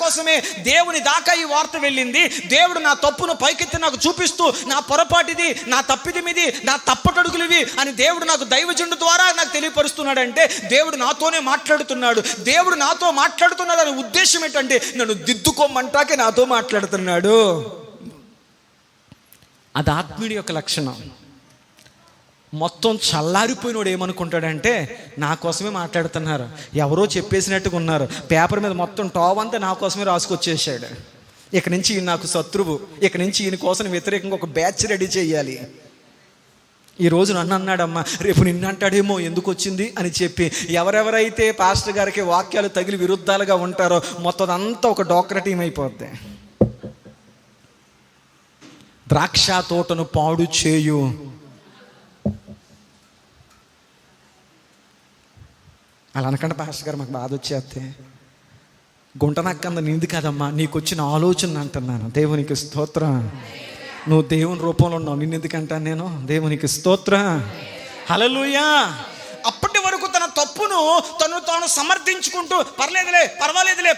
[SPEAKER 1] కోసమే దేవుని దాకా ఈ వార్త వెళ్ళింది. దేవుడు నా తప్పును పైకెత్తి నాకు చూపిస్తూ, నా పొరపాటిది, నా తప్పిదిమిది, నా తప్పటడుగులివి అని దేవుడు నాకు దైవజనుడి ద్వారా నాకు తెలియపరుస్తున్నాడంటే దేవుడు నాతోనే మాట్లాడుతున్నాడు. దేవుడు నాతో మాట్లాడుతున్నాడు అనే ఉద్దేశం ఏంటంటే, నన్ను దిద్దుకోమంటాకే నాతో మాట్లాడుతున్నాడు. అది ఆత్మీయుడి యొక్క లక్షణం. మొత్తం చల్లారిపోయినోడు ఏమనుకుంటాడంటే, నా కోసమే మాట్లాడుతున్నారు, ఎవరో చెప్పేసినట్టుగా ఉన్నారు, పేపర్ మీద మొత్తం టాప్ అంతా నా కోసమే రాసుకొచ్చేసాడు, ఇక నుంచి ఈయన నాకు శత్రువు, ఇక నుంచి ఈయన కోసం వ్యతిరేకంగా ఒక బ్యాచ్ రెడీ చేయాలి. ఈరోజు నన్ను అన్నాడమ్మా, రేపు నిన్ను అంటాడేమో, ఎందుకు వచ్చింది అని చెప్పి ఎవరెవరైతే పాస్టర్ గారికి వాక్యాలు తగిలి విరుద్ధాలుగా ఉంటారో మొత్తం అంతా ఒక డోక్రా టీం అయిపోద్ది. ద్రాక్ష తోటను పాడు చేయు, అలా అనకండి పాస్టర్ గారు, మాకు బాధ వచ్చేస్తే. గుంట నక్కంద నింది కాదమ్మా, నీకు వచ్చిన ఆలోచన అంటున్నాను. దేవునికి స్తోత్రం. నువ్వు దేవుని రూపంలో ఉన్నావు, నిన్ను ఎందుకంటాను నేను? దేవునికి స్తోత్రం, హల్లెలూయా. అప్పటి వరకు తన తప్పును తాను సమర్థించుకుంటూ పర్వాలేదులే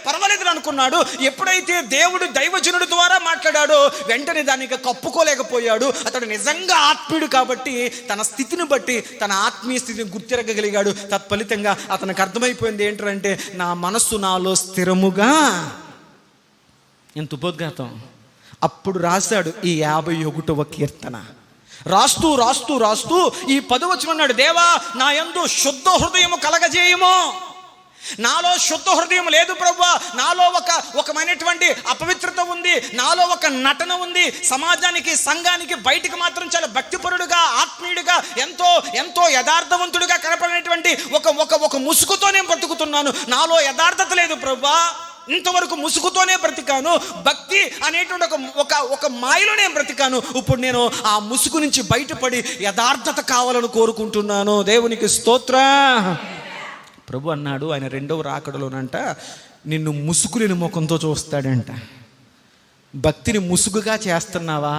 [SPEAKER 1] అనుకున్నాడు. ఎప్పుడైతే దేవుడు దైవజనుడి ద్వారా మాట్లాడాడో వెంటనే దానికి కప్పుకోలేకపోయాడు. అతడు నిజంగా ఆత్మీయుడు కాబట్టి తన స్థితిని బట్టి తన ఆత్మీయ స్థితిని గుర్తిరగలిగాడు. తత్ఫలితంగా అతనికి అర్థమైపోయింది ఏంటంటే, నా మనస్సు నాలో స్థిరముగా. ఎంత ఉపోద్ఘాతం. అప్పుడు రాశాడు ఈ 51వ కీర్తన. రాస్తూ ఈ 10వ వచనం అన్నాడు, దేవా నా యందు శుద్ధ హృదయము కలగజేయము. నాలో శుద్ధ హృదయం లేదు ప్రభువా, నాలో ఒకమైనటువంటి అపవిత్రత ఉంది, నాలో ఒక నటన ఉంది. సమాజానికి, సంఘానికి బయటికి మాత్రం చాలా భక్తిపరుడుగా, ఆత్మీయుడిగా, ఎంతో ఎంతో యథార్థవంతుడిగా కనపడినటువంటి ఒక ముసుగుతో నేను బ్రతుకుతున్నాను. నాలో యథార్థత లేదు ప్రభువా, ఇంతవరకు ముసుగుతోనే బ్రతికాను, భక్తి అనేటువంటి ఒక మాయలో నేను బ్రతికాను. ఇప్పుడు నేను ఆ ముసుగు నుంచి బయటపడి యథార్థత కావాలని కోరుకుంటున్నాను. దేవునికి స్తోత్రం. ప్రభు అన్నాడు ఆయన 2వ రాకడలోనంట, నిన్ను ముసుగులేని ముఖంతో చూస్తాడంట. భక్తిని ముసుగుగా చేస్తున్నావా,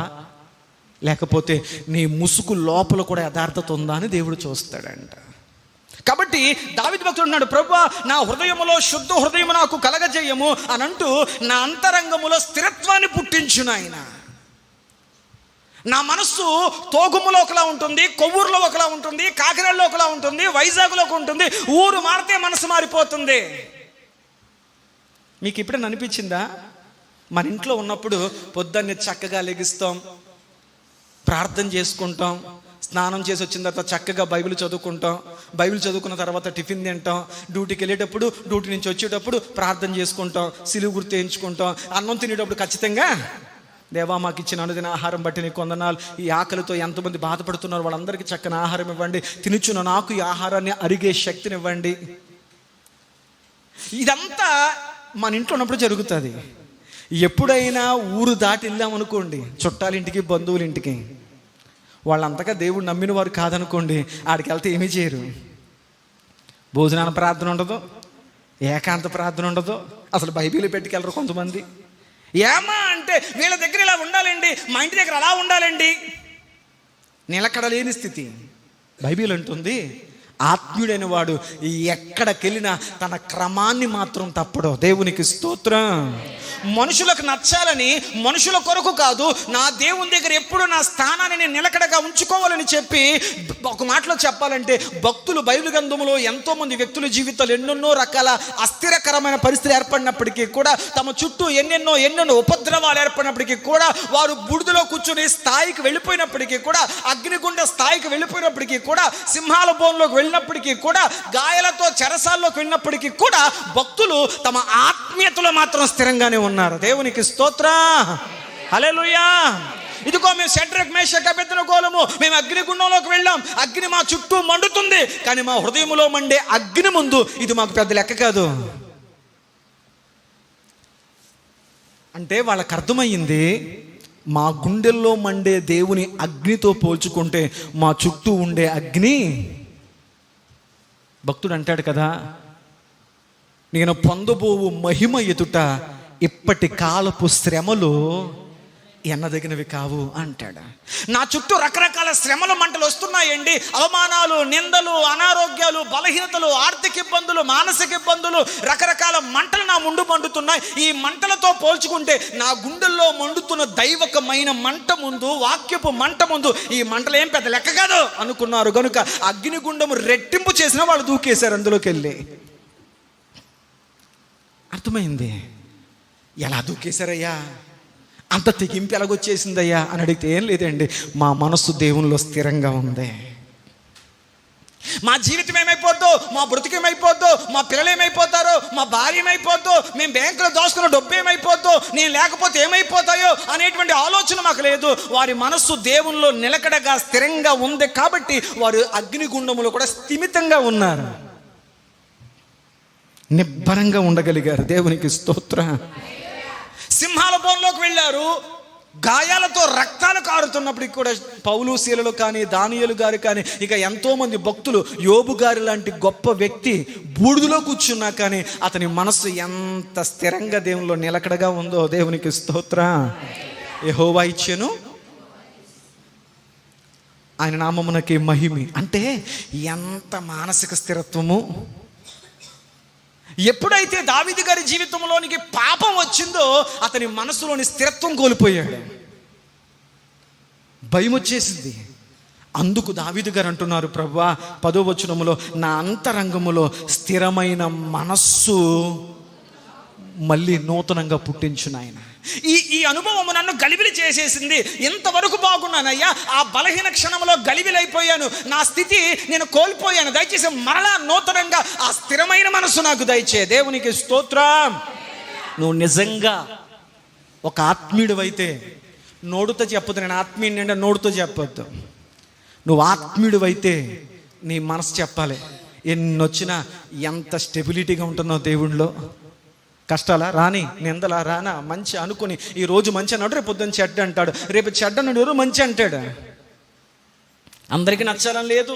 [SPEAKER 1] లేకపోతే నీ ముసుగు లోపల కూడా యథార్థత ఉందా అని దేవుడు చూస్తాడంట. కాబట్టి దావీదు భక్తుడు అన్నాడు, ప్రభువా నా హృదయములో శుద్ధ హృదయము నాకు కలగజేయము అని అంటూ నా అంతరంగములో స్థిరత్వాన్ని పుట్టించును ఆయన. నా మనస్సు తోగుములో ఒకలా ఉంటుంది, కొవ్వూరులో ఒకలా ఉంటుంది, కాకినాడలో ఒకలా ఉంటుంది, వైజాగ్లో ఉంటుంది. ఊరు మారితే మనసు మారిపోతుంది. మీకు ఎప్పుడైనా అనిపించిందా, మన ఇంట్లో ఉన్నప్పుడు పొద్దున్నే చక్కగా లెగిస్తాం, ప్రార్థన చేసుకుంటాం, స్నానం చేసి వచ్చిన తర్వాత చక్కగా బైబిల్ చదువుకుంటాం, బైబిల్ చదువుకున్న తర్వాత టిఫిన్ తింటాం, డ్యూటీకి వెళ్ళేటప్పుడు, డ్యూటీ నుంచి వచ్చేటప్పుడు ప్రార్థన చేసుకుంటాం, సిలువు గుర్తు వేయించుకుంటాం, అన్నం తినేటప్పుడు ఖచ్చితంగా దేవా మాకు ఇచ్చిన అనుదిన ఆహారం బట్టి నీకు వందనాలు, ఈ ఆకలితో ఎంతమంది బాధపడుతున్నారు వాళ్ళందరికీ చక్కని ఆహారం ఇవ్వండి, తినుచున్న నాకు ఈ ఆహారాన్ని అరిగే శక్తిని ఇవ్వండి. ఇదంతా మన ఇంట్లో ఉన్నప్పుడు జరుగుతుంది. ఎప్పుడైనా ఊరు దాటి వెళ్ళామనుకోండి, చుట్టాలింటికి, బంధువులింటికి, వాళ్ళంతగా దేవుడు నమ్మిన వారు కాదనుకోండి, ఆడికి వెళ్తే ఏమీ చేయరు. భోజనాన ప్రార్థన ఉండదు, ఏకాంత ప్రార్థన ఉండదు, అసలు బైబిల్ పెట్టుకెళ్ళరు కొంతమంది. ఏమా అంటే వీళ్ళ దగ్గర ఇలా ఉండాలండి, మా ఇంటి దగ్గర అలా ఉండాలండి, నిలకడలేని స్థితి. బైబిల్ అంటుంది ఆత్మీయుడైన వాడు ఎక్కడికెళ్ళినా తన క్రమాన్ని మాత్రం తప్పడు. దేవునికి స్తోత్రం. మనుషులకు నచ్చాలని, మనుషుల కొరకు కాదు, నా దేవుని దగ్గర ఎప్పుడు నా స్థానాన్ని నేను నిలకడగా ఉంచుకోవాలని చెప్పి, ఒక మాటలో చెప్పాలంటే భక్తులు బైబిల్ గ్రంథంలో ఎంతోమంది వ్యక్తుల జీవితాలు ఎన్నెన్నో రకాల అస్థిరకరమైన పరిస్థితులు ఏర్పడినప్పటికీ కూడా, తమ చుట్టూ ఎన్నెన్నో ఉపద్రవాలు ఏర్పడినప్పటికీ కూడా, వారు బుడిదలో కూర్చుని స్థాయికి వెళ్ళిపోయినప్పటికీ కూడా, అగ్నిగుండ స్థాయికి వెళ్ళిపోయినప్పటికీ కూడా, సింహాల బోన్లోకి వెళ్ళినప్పటికీ కూడా, గాయాలతో చెరసాల్లోకి వెళ్ళినప్పటికీ కూడా, భక్తులు తమ ఆత్మీయతలో మాత్రం స్థిరంగానే ఉన్నారు. దేవునికి స్తోత్రం. హల్లెలూయా. ఇదిగో మేము షడ్రక్ మేషక్ అబేద్నెగోలము, మేము అగ్నిగుండంలోకి వెళ్ళాం, అగ్ని మా చుట్టూ మండుతుంది, కానీ మా హృదయంలో మండే అగ్ని ముందు ఇది మాకు పెద్ద లెక్క కాదు. అంటే వాళ్ళకి అర్థమయ్యింది, మా గుండెల్లో మండే దేవుని అగ్నితో పోల్చుకుంటే మా చుట్టూ ఉండే అగ్ని. భక్తుడు అంటాడు కదా, నేను పొందబోవు మహిమ ఎదుట ఇప్పటి కాలపు శ్రమలు ఎన్నదగినవి కావు అంటాడు. నా చుట్టూ రకరకాల శ్రమలు, మంటలు వస్తున్నాయండి. అవమానాలు, నిందలు, అనారోగ్యాలు, బలహీనతలు, ఆర్థిక ఇబ్బందులు, మానసిక ఇబ్బందులు, రకరకాల మంటలు నా ముందు మండుతున్నాయి. ఈ మంటలతో పోల్చుకుంటే నా గుండెల్లో మండుతున్న దైవకమైన మంట ముందు, వాక్యపు మంట ముందు ఈ మంటలు ఏం పెద్ద లెక్క కాదు అనుకున్నారు. కనుక అగ్నిగుండము రెట్టింపు చేసిన వాళ్ళు దూకేశారు అందులోకి వెళ్ళి. అర్థమైంది. ఎలా దూకేశారయ్యా, అంత తెగింపు ఎలాగొచ్చేసిందయ్యా అని అడిగితే ఏం లేదండి, మా మనస్సు దేవునిలో స్థిరంగా ఉంది. మా జీవితం ఏమైపోద్దో, మా బ్రతుకు ఏమైపోద్దో, మా పిల్లలు ఏమైపోతారో, మా భార్య ఏమైపోద్దో, మేము బ్యాంకులో దోసుకున్న డబ్బు ఏమైపోద్దో, నేను లేకపోతే ఏమైపోతాయో అనేటువంటి ఆలోచన మాకు లేదు. వారి మనస్సు దేవునిలో నిలకడగా స్థిరంగా ఉంది కాబట్టి వారు అగ్నిగుండములో కూడా స్థిమితంగా ఉన్నారు, నిబ్బరంగా ఉండగలిగారు. దేవునికి స్తోత్రం. సింహాల బోన్లోకి వెళ్ళారు, గాయాలతో రక్తాలు కారుతున్నప్పటికి కూడా పౌలు శీలలు కానీ, దానియేలు గారు కానీ, ఇక ఎంతోమంది భక్తులు, యోబు గారి లాంటి గొప్ప వ్యక్తి బూడిదలో కూర్చున్నా కానీ అతని మనస్సు ఎంత స్థిరంగా దేవునిలో నిలకడగా ఉందో. దేవునికి స్తోత్రం. యెహోవా ఇచ్చెను ఆయన నామమునకి మహిమి. అంటే ఎంత మానసిక స్థిరత్వము. ఎప్పుడైతే దావీదు గారి జీవితంలోనికి పాపం వచ్చిందో అతని మనసులోని స్థిరత్వం కోల్పోయాడు, భయం వచ్చేసింది. అందుకు దావీదు గారు అంటున్నారు, ప్రభువా 10వ వచనములో, నా అంతరంగములో స్థిరమైన మనస్సు మళ్ళీ నూతనంగా పుట్టించును ఆయన. ఈ అనుభవం నన్ను గలిబిలి చేసేసింది. ఇంతవరకు బాగున్నానయ్యా, ఆ బలహీన క్షణంలో గలిబిలైపోయాను, నా స్థితి నేను కోల్పోయాను. దయచేసి మరలా నూతనంగా ఆ స్థిరమైన మనసు నాకు దయచే. దేవునికి స్తోత్రం. నువ్వు నిజంగా ఒక ఆత్మీయుడు అయితే నోడుతో చెప్పొద్దు, నేను ఆత్మీయుడిని అంటే నోడుతో చెప్పొద్దు. నువ్వు ఆత్మీయుడు అయితే నీ మనసు చెప్పాలి. ఎన్నొచ్చినా ఎంత స్టెబిలిటీగా ఉంటున్నావు దేవుడిలో. కష్టాలా రాని, నిందలా రానా, మంచి అనుకుని ఈరోజు మంచి అన్నాడు, రేపు పొద్దున్న చెడ్డ అంటాడు, రేపు చెడ్డ అన్నాడు, మంచి అంటాడు. అందరికీ నచ్చాలని లేదు,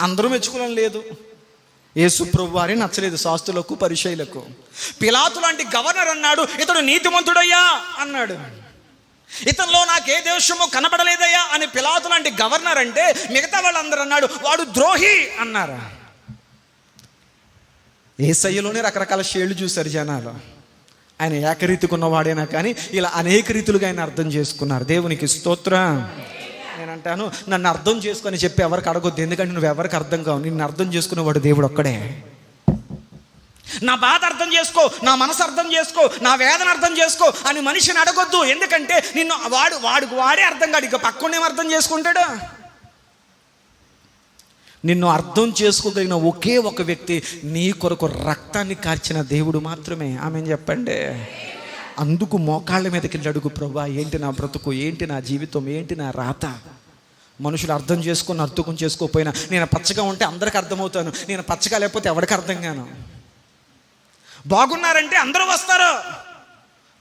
[SPEAKER 1] అందరూ మెచ్చుకోవాలని లేదు. యేసు ప్రభు వారికి నచ్చలేదు శాస్త్రులకు, పరిసయ్యులకు. పిలాతు లాంటి గవర్నర్ అన్నాడు, ఇతడు నీతిమంతుడయ్యా అన్నాడు. ఇతనిలో నాకే దోషమో కనబడలేదయ్యా అని పిలాతు లాంటి గవర్నర్ అంటే, మిగతా వాళ్ళందరూ అన్నాడు వాడు ద్రోహి అన్నారు. యేసయ్యలోనే రకరకాల షేళ్లు చూశారు జనాలు. ఆయన ఏకరీతికి ఉన్నవాడైనా కానీ ఇలా అనేక రీతులుగా ఆయన అర్థం చేసుకున్నారు. దేవునికి స్తోత్రం. నేను అంటాను, నన్ను అర్థం చేసుకొని చెప్పి ఎవరికి అడగొద్దు, ఎందుకంటే నువ్వు ఎవరికి అర్థం కావు. నిన్ను అర్థం చేసుకునేవాడు దేవుడు ఒక్కడే. నా బాధ అర్థం చేసుకో, నా మనసు అర్థం చేసుకో, నా వేదన అర్థం చేసుకో అని మనిషిని అడగొద్దు. ఎందుకంటే నిన్ను వాడే అర్థం కాడు, ఇక పక్కనేం అర్థం చేసుకుంటాడు. నిన్ను అర్థం చేసుకోగలిగిన ఒకే ఒక వ్యక్తి, నీ కొరకు రక్తాన్ని కార్చిన దేవుడు మాత్రమే. ఆమెను చెప్పండి. అందుకు మోకాళ్ళ మీదకి వెళ్ళి అడుగు, ప్రభువా ఏంటి నా బ్రతుకు, ఏంటి నా జీవితం, ఏంటి నా రాత. మనుషులు అర్థం చేసుకోకపోయినా నేను పచ్చగా ఉంటే అందరికి అర్థమవుతాను, నేను పచ్చగా లేకపోతే ఎవరికి అర్థం కాను. బాగున్నారంటే అందరూ వస్తారు,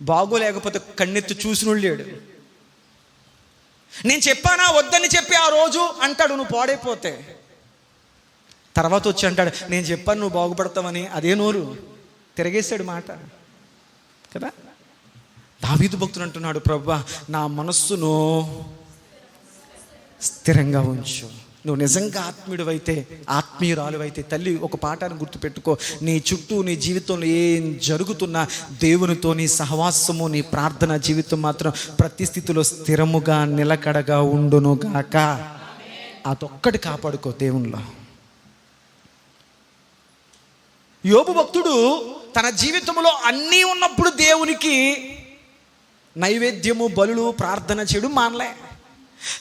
[SPEAKER 1] బాగోలేకపోతే కన్నెత్తి చూసినోళ్ళు లేడు. నేను చెప్పానా వద్దని చెప్పి ఆ రోజు అంటాడు నువ్వు పాడైపోతే. తర్వాత వచ్చి అంటాడు నేను చెప్పాను నువ్వు బాగుపడతావని. అదే నోరు తిరగేశాడు మాట కదా. దావీదు భక్తుడు అంటున్నాడు, ప్రభువా నా మనస్సును స్థిరంగా ఉంచు. నువ్వు నిజంగా ఆత్మీయుడివైతే, ఆత్మీయురాలువైతే, తల్లి ఒక పాఠాన్ని గుర్తుపెట్టుకో, నీ చుట్టూ నీ జీవితంలో ఏం జరుగుతున్నా దేవునితో నీ సహవాసము, నీ ప్రార్థన జీవితం మాత్రం ప్రతి స్థితిలో స్థిరముగా నిలకడగా ఉండును గాక. అదొక్కటి కాపాడుకో దేవునిలో. యోబు భక్తుడు తన జీవితంలో అన్నీ ఉన్నప్పుడు దేవునికి నైవేద్యము, బలులు, ప్రార్థన చేయడం మానలే.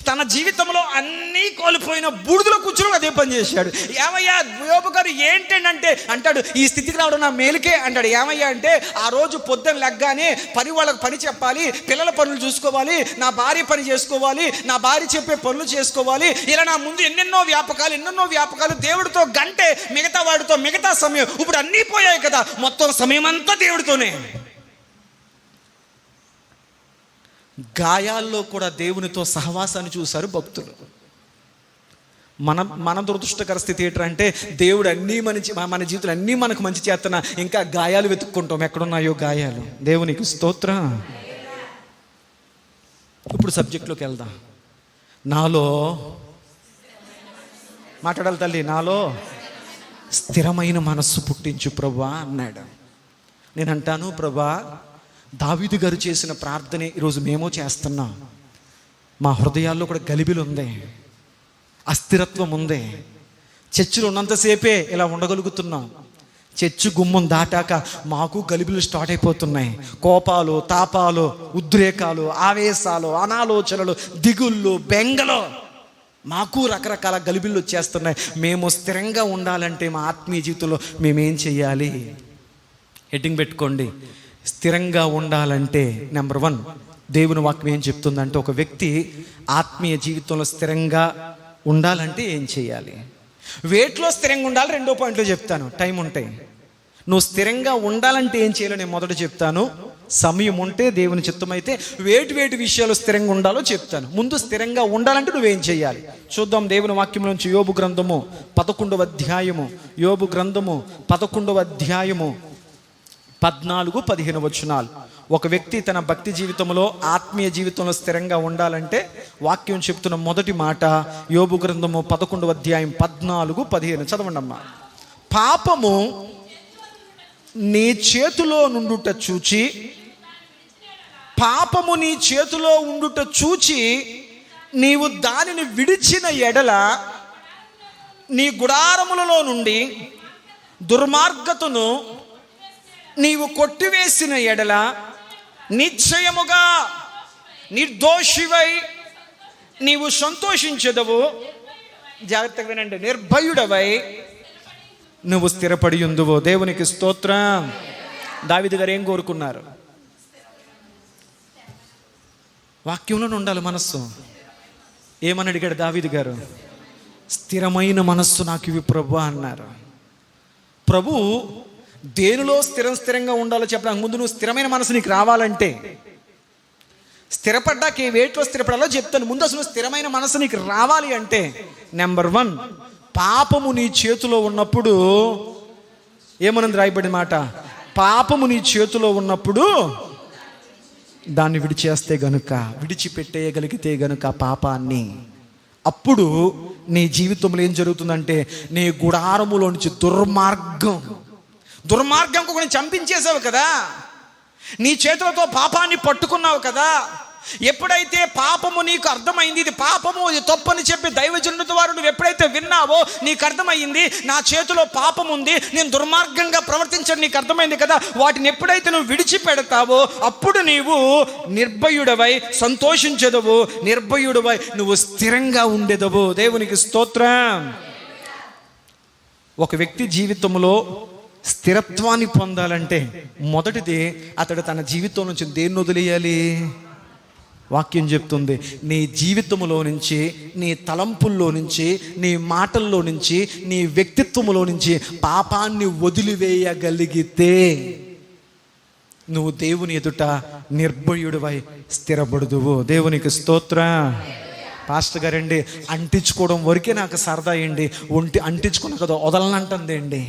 [SPEAKER 1] తన జీవితంలో అన్నీ కోల్పోయిన బూడిదలో కూర్చొని అదే పని చేశాడు. ఏమయ్యా యోబు గారు ఏంటంటే అంటాడు, ఈ స్థితికి రావడం నా మేలుకే అంటాడు. ఏమయ్యా అంటే ఆ రోజు పొద్దున్న లెగ్గానే వాళ్ళకి పని చెప్పాలి, పిల్లల పనులు చూసుకోవాలి, నా భార్య పని చేసుకోవాలి, నా భార్య చెప్పే పనులు చేసుకోవాలి, ఇలా నా ముందు ఎన్నెన్నో వ్యాపకాలు. దేవుడితో గంటే మిగతా వాడితో మిగతా సమయం. ఇప్పుడు అన్నీ పోయాయి కదా, మొత్తం సమయం అంతా దేవుడితోనే. గాయాల్లో కూడా దేవునితో సహవాసాన్ని చూశారు భక్తులు. మన దురదృష్టకర స్థితి ఏంటంటే దేవుడు అన్నీ మన జీవితంలో అన్నీ మనకు మంచి చేస్తున్నా ఇంకా గాయాలు వెతుక్కుంటాం. ఎక్కడున్నాయో గాయాలు. దేవునికి స్తోత్రం. ఇప్పుడు సబ్జెక్ట్లోకి వెళ్దాం. నాలో మాట్లాడాలి తల్లి, నాలో స్థిరమైన మనస్సు పుట్టించు ప్రభువా అన్నాడు. నేను అంటాను, ప్రభువా దావీదు గారు చేసిన ప్రార్థనే ఈరోజు మేము చేస్తున్నాం. మా హృదయాల్లో కూడా గలిబిలు ఉంది, అస్థిరత్వం ఉంది. చర్చిలో ఉన్నంతసేపే ఇలా ఉండగలుగుతున్నాం. చర్చి గుమ్మం దాటాక మాకు గలిబిలు స్టార్ట్ అయిపోతున్నాయి. కోపాలు, తాపాలు, ఉద్రేకాలు, ఆవేశాలు, అనాలోచనలు, దిగుళ్ళు, బెంగలు, మాకు రకరకాల గలిబిళ్ళు వచ్చేస్తున్నాయి. మేము స్థిరంగా ఉండాలంటే మా ఆత్మీయ జీవితంలో మేమేం చెయ్యాలి? హెడ్డింగ్ పెట్టుకోండి. స్థిరంగా ఉండాలంటే నెంబర్ 1, దేవుని వాక్యం ఏం చెప్తుందంటే ఒక వ్యక్తి ఆత్మీయ జీవితంలో స్థిరంగా ఉండాలంటే ఏం చేయాలి? వేటిలో స్థిరంగా ఉండాలి 2 పాయింట్లు చెప్తాను, టైం ఉంటాయి. నువ్వు స్థిరంగా ఉండాలంటే ఏం చేయాలో నేను మొదట చెప్తాను. సమయం ఉంటే దేవుని చిత్తమైతే వేటి విషయాలు స్థిరంగా ఉండాలో చెప్తాను. ముందు స్థిరంగా ఉండాలంటే నువ్వేం చేయాలి చూద్దాం. దేవుని వాక్యం నుంచి యోబు గ్రంథము 11వ అధ్యాయము, యోబు గ్రంథము 11వ అధ్యాయము 14-15 వచనాలు. ఒక వ్యక్తి తన భక్తి జీవితంలో, ఆత్మీయ జీవితంలో స్థిరంగా ఉండాలంటే వాక్యం చెప్తున్న మొదటి మాట యోబు గ్రంథము 11వ అధ్యాయం 14-15 చదవండి అమ్మా. పాపము నీ చేతిలో నుండుట చూచి, పాపము నీ చేతిలో ఉండుట చూచి నీవు దానిని విడిచిన ఎడల నీ గుడారములలో నుండి దుర్మార్గతను నీవు కొట్టివేసిన ఎడల నిశ్చయముగా నిర్దోషివై నీవు సంతోషించదవు. జాగ్రత్తగా వినండి. నిర్భయుడవై నువ్వు స్థిరపడి ఉందువు. దేవునికి స్తోత్రం. దావీదు గారు ఏం కోరుకున్నారు? వాక్యంలోనే ఉండాలి మనస్సు. ఏమని అడిగాడు దావీదు గారు? స్థిరమైన మనస్సు నాకు ఇవి ప్రభు అన్నారు. ప్రభు దేనిలో స్థిరంగా ఉండాలో చెప్పడానికి ముందు నువ్వు స్థిరమైన మనసు నీకు రావాలంటే, స్థిరపడ్డాక ఏ వేటిలో స్థిరపడాలో చెప్తాను. ముందు అసలు స్థిరమైన మనసు నీకు రావాలి అంటే నెంబర్ 1, పాపము నీ చేతిలో ఉన్నప్పుడు ఏమన్నది రాయబడిన మాట? పాపము నీ చేతిలో ఉన్నప్పుడు దాన్ని విడిచిపెట్టేయగలిగితే గనుక పాపాన్ని, అప్పుడు నీ జీవితంలో ఏం జరుగుతుందంటే నీ గుడారములో నుంచి దుర్మార్గం కూడా చంపించేసావు కదా, నీ చేతులతో పాపాన్ని పట్టుకున్నావు కదా, ఎప్పుడైతే పాపము నీకు అర్థమైంది, ఇది పాపము, ఇది తప్పని చెప్పి దైవజనుల ద్వారా నువ్వు ఎప్పుడైతే విన్నావో, నీకు అర్థమైంది నా చేతిలో పాపం ఉంది, నేను దుర్మార్గంగా ప్రవర్తించడం నీకు అర్థమైంది కదా, వాటిని ఎప్పుడైతే నువ్వు విడిచిపెడతావో అప్పుడు నీవు నిర్భయుడవై సంతోషించదవు, నిర్భయుడవై నువ్వు స్థిరంగా ఉండేదవు. దేవునికి స్తోత్రం. ఒక వ్యక్తి జీవితంలో స్థిరత్వాన్ని పొందాలంటే మొదటిది అతడు తన జీవితం నుంచి దేన్ని వదిలేయాలి? వాక్యం చెప్తుంది, నీ జీవితంలో నుంచి, నీ తలంపుల్లో నుంచి, నీ మాటల్లో నుంచి, నీ వ్యక్తిత్వంలో నుంచి పాపాన్ని వదిలివేయగలిగితే నువ్వు దేవుని ఎదుట నిర్భయుడివై స్థిరపడుదువు. దేవునికి స్తోత్రం. పాస్టర్ గారండి, అంటించుకోవడం వరకే నాకు సరదా అండి, అంటించుకున్న కదా వదలనంటుందండి.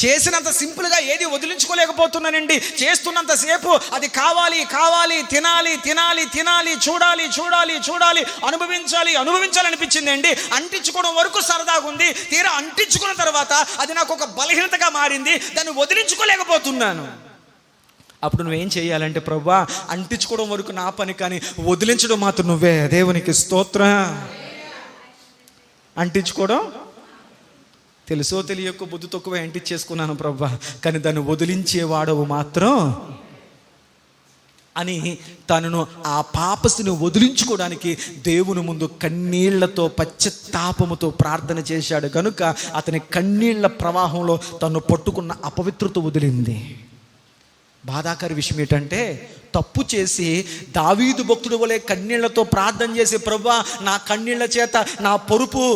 [SPEAKER 1] చేసినంత సింపుల్గా ఏది వదిలించుకోలేకపోతున్నానండి. చేస్తున్నంతసేపు అది కావాలి కావాలి, తినాలి తినాలి తినాలి, చూడాలి చూడాలి చూడాలి, అనుభవించాలి అనుభవించాలి అనిపించింది అండి. అంటించుకోవడం వరకు సరదాగా ఉంది, తీరా అంటించుకున్న తర్వాత అది నాకు ఒక బలహీనతగా మారింది, దాన్ని వదిలించుకోలేకపోతున్నాను. అప్పుడు నువ్వేం చేయాలంటే, ప్రభువా అంటించుకోవడం వరకు నా పని, కానీ వదిలించడం మాత్రం నువ్వే. దేవునికి స్తోత్రం. అంటించుకోవడం తెలుసో తెలియక బుద్ధి తక్కువ అంటించేసుకున్నాను ప్రభువా, కానీ దాన్ని వదిలించేవాడవు మాత్రం అని తనను ఆ పాపస్ని వదిలించుకోవడానికి దేవుని ముందు కన్నీళ్లతో పశ్చాత్తాపముతో ప్రార్థన చేశాడు. కనుక అతని కన్నీళ్ల ప్రవాహంలో తను పట్టుకున్న అపవిత్రత వదిలింది. బాధాకర విషయం ఏంటంటే, తప్పు చేసి దావీదు భక్తుడు వలె కన్నీళ్లతో ప్రార్థన చేసి, ప్రభువా నా కన్నీళ్ల చేత నా పొరుపు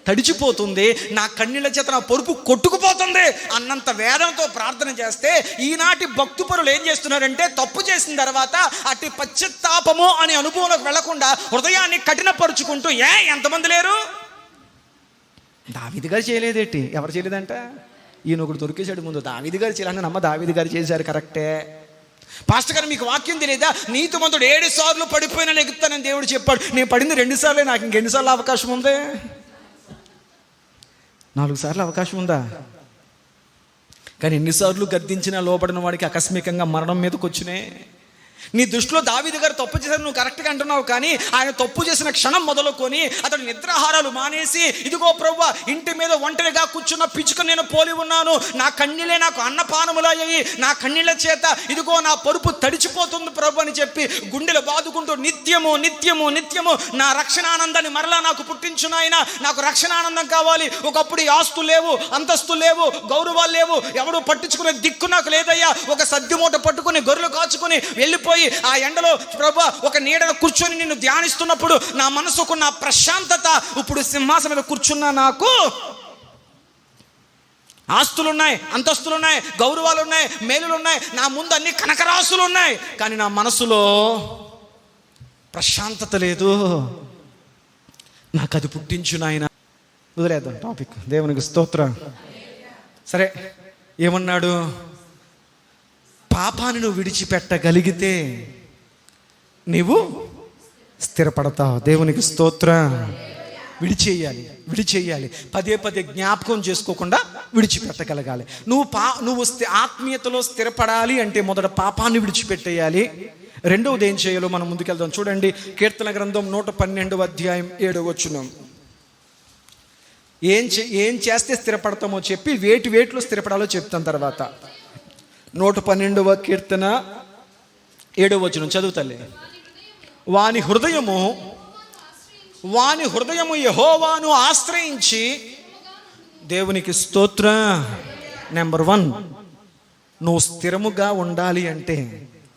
[SPEAKER 1] తడిచిపోతుంది, నా కన్నీళ్ల చేత నా పొరుపు కొట్టుకుపోతుంది అన్నంత వేదనతో ప్రార్థన చేస్తే, ఈనాటి భక్తుపరులు ఏం చేస్తున్నారంటే, తప్పు చేసిన తర్వాత అట్టి పశ్చాత్తాపము అనే అనుభవంలోకి వెళ్లకుండా హృదయాన్ని కఠినపరుచుకుంటూ, ఎంతమంది లేరు? దావీదు గారు చేయలేదేంటి? ఎవరు చేయలేదంట? ఈయన ఒకడు దొరికేశాడు ముందు. దావీదు గారు చేయాలని నమ్మ, దావీదు గారు చేశారు కరెక్టే. పాస్టర్ గారు మీకు వాక్యం తెలియదా? నీతిమంతుడు 7 సార్లు పడిపోయినా ఎగుతానని దేవుడు చెప్పాడు. నేను పడింది 2 సార్లే, నాకు ఇంకెన్నిసార్లు అవకాశం ఉంది? 4 సార్లు అవకాశం ఉందా? కానీ ఎన్నిసార్లు గద్దించినా లోపడిన వాడికి ఆకస్మికంగా మరణం మీదకి వచ్చినాయి. నీ దృష్టిలో దావీదు గారు తప్పు చేశారు, నువ్వు కరెక్ట్గా అంటున్నావు, కానీ ఆయన తప్పు చేసిన క్షణం మొదలుకొని అతడు నిద్రాహారాలు మానేసి, ఇదిగో ప్రభువా ఇంటి మీద ఒంటరిగా కూర్చున్న పిచ్చుక నేను పోలి ఉన్నాను, నా కన్నీళ్ళే నాకు అన్నపానములయ్యాయి, నా కన్నీళ్ళ చేత ఇదిగో నా పరుపు తడిచిపోతుంది ప్రభు అని చెప్పి గుండెలు బాదుకుంటూ నిత్యము నిత్యము నిత్యము నా రక్షణ ఆనందాన్ని మరలా నాకు పుట్టించును ఆయన, నాకు రక్షణ ఆనందం కావాలి. ఒకప్పుడు ఈ ఆస్తులు లేవు, అంతస్తులు లేవు, గౌరవాలు లేవు, ఎవరు పట్టించుకునే దిక్కు నాకు లేదయ్యా. ఒక సద్ది మూట పట్టుకుని గొర్రెలు కాచుకుని వెళ్ళిపోయి ఆ ఎండలో ప్రభువా ఒక నీడలో కూర్చొని నిన్ను ధ్యానిస్తున్నప్పుడు నా మనసుకున్న ప్రశాంతత, ఇప్పుడు సింహాసనం మీద కూర్చున్నా నాకు ఆస్తులున్నాయి, అంతస్తులున్నాయి, గౌరవాలున్నాయి, మేలులున్నాయి, నా ముందు అన్ని కనకరాసులు ఉన్నాయి, కానీ నా మనసులో ప్రశాంతత లేదు. నాకు అది పుట్టించు నాయన. వదిలేద్దాం టాపిక్. దేవునికి స్తోత్రం. సరే, ఏమన్నాడు? పాపాన్ని నువ్వు విడిచిపెట్టగలిగితే నీవు స్థిరపడతావు. దేవునికి స్తోత్రం. విడిచేయాలి, పదే పదే జ్ఞాపకం చేసుకోకుండా విడిచిపెట్టగలగాలి. నువ్వు ఆత్మీయతలో స్థిరపడాలి అంటే మొదట పాపాన్ని విడిచిపెట్టేయాలి. రెండవది ఏం చేయాలో మనం ముందుకెళ్దాం. చూడండి, కీర్తన గ్రంథం 112వ అధ్యాయం 7వ వచనం. ఏం చేస్తే స్థిరపడతామో చెప్పి వేటిలో స్థిరపడాలో చెప్తాను తర్వాత. 112వ కీర్తన 7వ వచనం చదువుతలే. వాని హృదయము యెహోవాను ఆశ్రయించి. దేవునికి స్తోత్రం. నెంబర్ 1, నువ్వు స్థిరముగా ఉండాలి అంటే,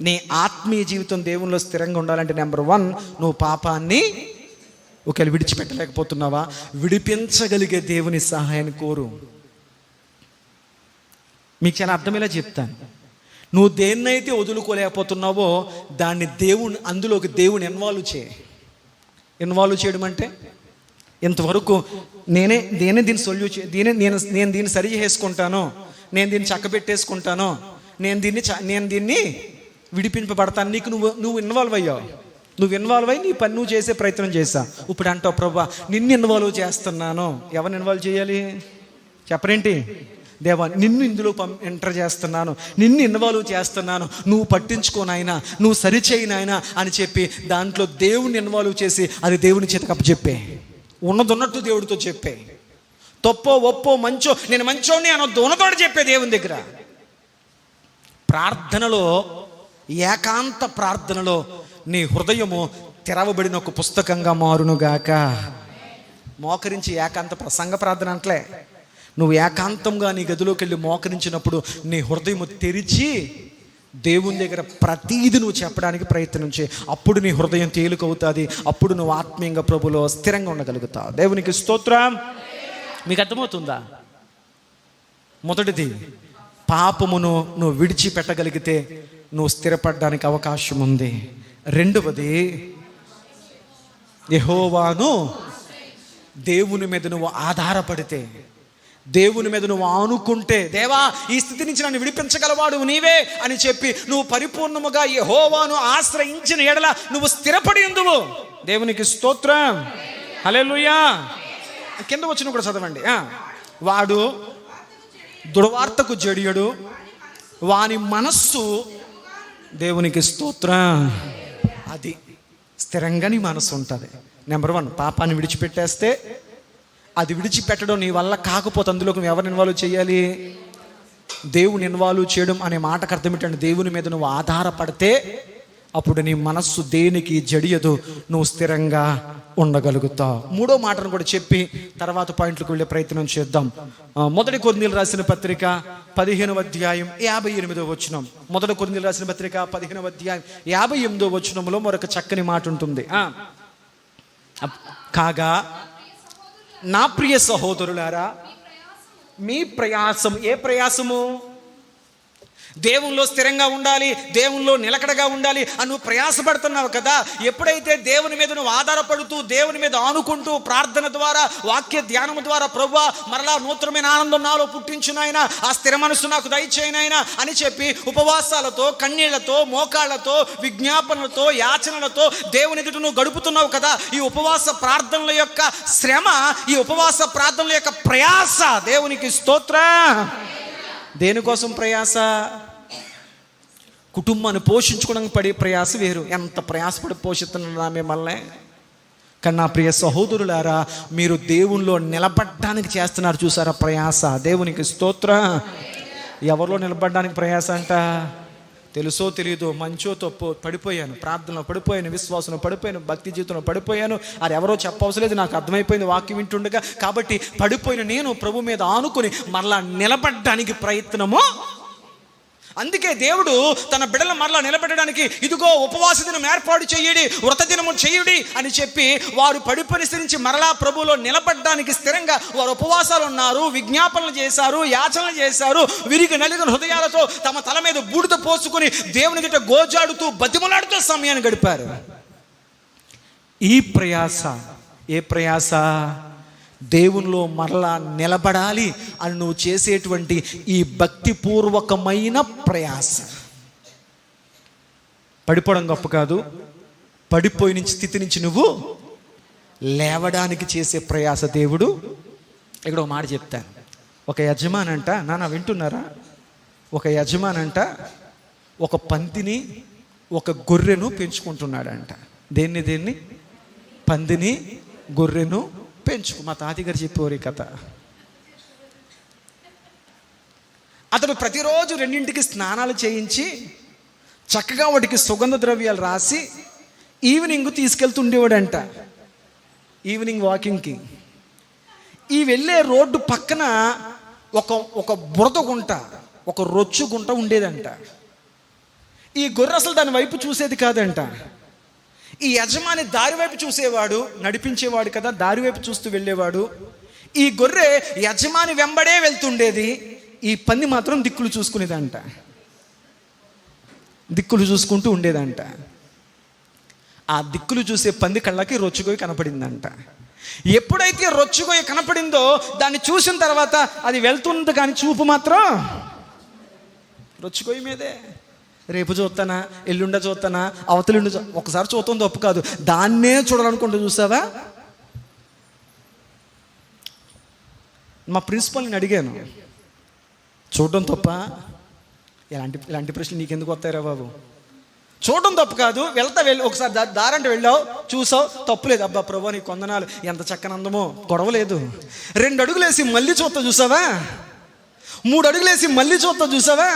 [SPEAKER 1] నీ ఆత్మీయ జీవితం దేవునిలో స్థిరంగా ఉండాలంటే నెంబర్ 1, నువ్వు పాపాన్ని ఒకవేళ విడిచిపెట్టలేకపోతున్నావా, విడిపించగలిగే దేవుని సహాయాన్ని కోరు. మీకు చాలా అర్థమయ్యేలా చెప్తాను. నువ్వు దేన్నైతే వదులుకోలేకపోతున్నావో దాన్ని అందులోకి దేవుని ఇన్వాల్వ్ చేయడం అంటే, ఇంతవరకు నేనే దీన్ని నేను దీన్ని సరి చేసుకుంటాను, నేను దీన్ని చక్కబెట్టేసుకుంటాను, నేను దీన్ని విడిపింపబడతాను. నీకు నువ్వు ఇన్వాల్వ్ అయ్యావు. నువ్వు ఇన్వాల్వ్ అయ్యి నీ పని నువ్వు చేసే ప్రయత్నం చేశా. ఇప్పుడు అంటావు, ప్రభువా నిన్ను ఇన్వాల్వ్ చేస్తున్నాను. ఎవరిని ఇన్వాల్వ్ చేయాలి చెప్పరేంటి? దేవా నిన్ను ఇందులో ఎంటర్ చేస్తున్నాను, నిన్ను ఇన్వాల్వ్ చేస్తున్నాను, నువ్వు పట్టించుకోనాయనా, నువ్వు సరిచేయినాయనా అని చెప్పి దాంట్లో దేవుని ఇన్వాల్వ్ చేసి అది దేవుని చేతకు అప్పచెప్పే, ఉన్నదన్నట్టు దేవుడితో చెప్పే. తప్పో ఒప్పో మంచో నేను మంచోని అనొద్దు, ఉన్నతోడు చెప్పే దేవుని దగ్గర. ప్రార్థనలో, ఏకాంత ప్రార్థనలో నీ హృదయము తెరవబడిన ఒక పుస్తకంగా మారునుగాక. మోకరించి ఏకాంత సంఘ ప్రార్థన అంటలే, నువ్వు ఏకాంతంగా నీ గదిలోకి వెళ్ళి మోకరించినప్పుడు నీ హృదయము తెరిచి దేవుని దగ్గర ప్రతీది నువ్వు చెప్పడానికి ప్రయత్నం చేయి. అప్పుడు నీ హృదయం తేలికవుతుంది, అప్పుడు నువ్వు ఆత్మీయంగా ప్రభులో స్థిరంగా ఉండగలుగుతావు. దేవునికి స్తోత్రం. మీకు అర్థమవుతుందా? మొదటిది, పాపమును నువ్వు విడిచిపెట్టగలిగితే నువ్వు స్థిరపడడానికి అవకాశం ఉంది. రెండవది, యెహోవాను దేవుని మీద నువ్వు ఆధారపడితే, దేవుని మీద నువ్వు ఆనుకుంటే, దేవా ఈ స్థితి నుంచి నన్ను విడిపించగలవాడు నీవే అని చెప్పి నువ్వు పరిపూర్ణముగా యెహోవాను ఆశ్రయించిన ఎడల నువ్వు స్థిరపడి ఉందువు. దేవునికి స్తోత్రం. హల్లెలూయా. కింద వచ్చిన కూడా చదవండి. వాడు దుర్వార్తకు జడియడు, వాని మనస్సు, దేవునికి స్తోత్రం, అది స్థిరంగా నీ మనసు ఉంటుంది. నెంబర్ 1, పాపాన్ని విడిచిపెట్టేస్తే, అది విడిచిపెట్టడం నీ వల్ల కాకపోతే అందులోకి నువ్వు ఎవరిని ఇన్వాల్వ్ చేయాలి? దేవుని ఇన్వాల్వ్ చేయడం అనే మాటకు అర్థం ఏంటంటే దేవుని మీద నువ్వు ఆధారపడితే అప్పుడు నీ మనస్సు దేనికి జడియదు, నువ్వు స్థిరంగా ఉండగలుగుతావు. మూడో మాటను కూడా చెప్పి తర్వాత పాయింట్లకు వెళ్ళే ప్రయత్నం చేద్దాం. 1 కొరింథీయులకు రాసిన పత్రిక 15వ అధ్యాయం 58వ వచనం. 1 కొరింథీయులకు రాసిన పత్రిక 15వ అధ్యాయం 58వ వచనంలో మరొక చక్కని మాట ఉంటుంది. కాగా నా ప్రియ సహోదరులారా, మీ ప్రయాసం, ఏ ప్రయాసము? దేవునిలో స్థిరంగా ఉండాలి, దేవునిలో నిలకడగా ఉండాలి అని నువ్వు ప్రయాసపడుతున్నావు కదా. ఎప్పుడైతే దేవుని మీద నువ్వు ఆధారపడుతూ, దేవుని మీద ఆనుకుంటూ, ప్రార్థన ద్వారా, వాక్య ధ్యానం ద్వారా, ప్రభువా మరలా నూతనమైన ఆనందం నాలో పుట్టించునాయన, ఆ స్థిర మనస్సు నాకు దయచేయనాయన అని చెప్పి ఉపవాసాలతో, కన్నీళ్లతో, మోకాళ్లతో, విజ్ఞాపనలతో, యాచనలతో దేవుని ఎదుట నువ్వు గడుపుతున్నావు కదా. ఈ ఉపవాస ప్రార్థనల యొక్క శ్రమ, ఈ ఉపవాస ప్రార్థనల యొక్క ప్రయాస, దేవునికి స్తోత్రం. దేనికోసం ప్రయాస? కుటుంబాన్ని పోషించుకోవడానికి పడే ప్రయాస వేరు. ఎంత ప్రయాసపడి పోషిస్తున్నా మిమ్మల్ని. కానీ నా ప్రియ సహోదరులారా, మీరు దేవునిలో నిలబడడానికి చేస్తున్నారు చూసారా ప్రయాస, దేవునికి స్తోత్రం. ఎవరిలో నిలబడడానికి ప్రయాస అంట? తెలుసో తెలియదో, మంచో తప్పో పడిపోయాను, ప్రార్థనలో పడిపోయాను, విశ్వాసంలో పడిపోయాను, భక్తి జీవితంలో పడిపోయాను. అది ఎవరో చెప్పవసరం లేదు, నాకు అర్థమైపోయింది వాక్యం వింటుండగా. కాబట్టి పడిపోయిన నేను ప్రభు మీద ఆనుకొని మరలా నిలబడడానికి ప్రయత్నము. అందుకే దేవుడు తన బిడ్డలను మరలా నిలబెట్టడానికి ఇదిగో ఉపవాస దినం ఏర్పాటు చేయుడి, వ్రత దినము చేయుడి అని చెప్పి వారు పడిపోయిన స్థితి నుంచి మరలా ప్రభువులో నిలబడడానికి స్థిరంగా వారు ఉపవాసాలు ఉన్నారు, విజ్ఞాపనలు చేశారు, యాచనలు చేశారు. విరిగి నలిగిన హృదయాలతో తమ తల మీద బూడిద పోసుకొని దేవుని ఎదుట గోజాడుతూ బతిమలాడుతూ సమయాన్ని గడిపారు. ఈ ప్రయాస, ఏ ప్రయాస? దేవునిలో మరలా నిలబడాలి అని నువ్వు చేసేటువంటి ఈ భక్తిపూర్వకమైన ప్రయాస. పడిపోవడం గొప్ప కాదు, పడిపోయిన స్థితి నుంచి నువ్వు లేవడానికి చేసే ప్రయాస దేవుడు. ఇక్కడ ఒక మాట చెప్తాను. ఒక యజమానంట, నాన్న వింటున్నారా? ఒక యజమానంట ఒక పందిని, ఒక గొర్రెను పెంచుకుంటున్నాడంట. దేన్ని? పందిని, గొర్రెను పెంచుకు. మా తాతగారు చెప్పేవారు ఈ కథ. అతడు ప్రతిరోజు రెండింటికి స్నానాలు చేయించి చక్కగా వాటికి సుగంధ ద్రవ్యాలు రాసి ఈవినింగ్ తీసుకెళ్తుండేవాడంట. ఈవినింగ్ వాకింగ్కి. ఈ వెళ్ళే రోడ్డు పక్కన ఒక బురద గుంట, ఒక రొచ్చు గుంట ఉండేదంట. ఈ గొర్రె అసలు దాని వైపు చూసేది కాదంట. ఈ యజమాని దారి వైపు చూసేవాడు, నడిపించేవాడు కదా, దారి వైపు చూస్తూ వెళ్ళేవాడు. ఈ గొర్రె యజమాని వెంబడే వెళ్తుండేది, ఈ పంది మాత్రం దిక్కులు చూసుకునేదంట, దిక్కులు చూసుకుంటూ ఉండేదంట. ఆ దిక్కులు చూసే పంది కళ్ళకి రొచ్చుగోయి కనపడిందంట. ఎప్పుడైతే రొచ్చుగోయి కనపడిందో దాన్ని చూసిన తర్వాత అది వెళ్తుంది, కానీ చూపు మాత్రం రొచ్చుగోయి మీదే. రేపు చూస్తానా, ఎల్లుండ చూస్తానా, అవతలుండి ఒకసారి చూస్తాం తప్పు కాదు, దాన్నే చూడాలనుకుంటూ చూసావా? మా ప్రిన్సిపల్ని అడిగాను, చూడడం తప్ప? ఇలాంటి ప్రశ్నలు నీకెందుకు వస్తాయిరా బాబు? చూడడం తప్పు కాదు. వెళ్ళి ఒకసారి దారంటే వెళ్ళావు, చూసావు, తప్పులేదు. అబ్బా ప్రభు నీ కొందనాలు, ఎంత చక్కని అందమో, గొడవలేదు. 2 అడుగులేసి మళ్ళీ చూస్తా చూసావా? 3 అడుగులేసి మళ్ళీ చూస్తా చూసావా?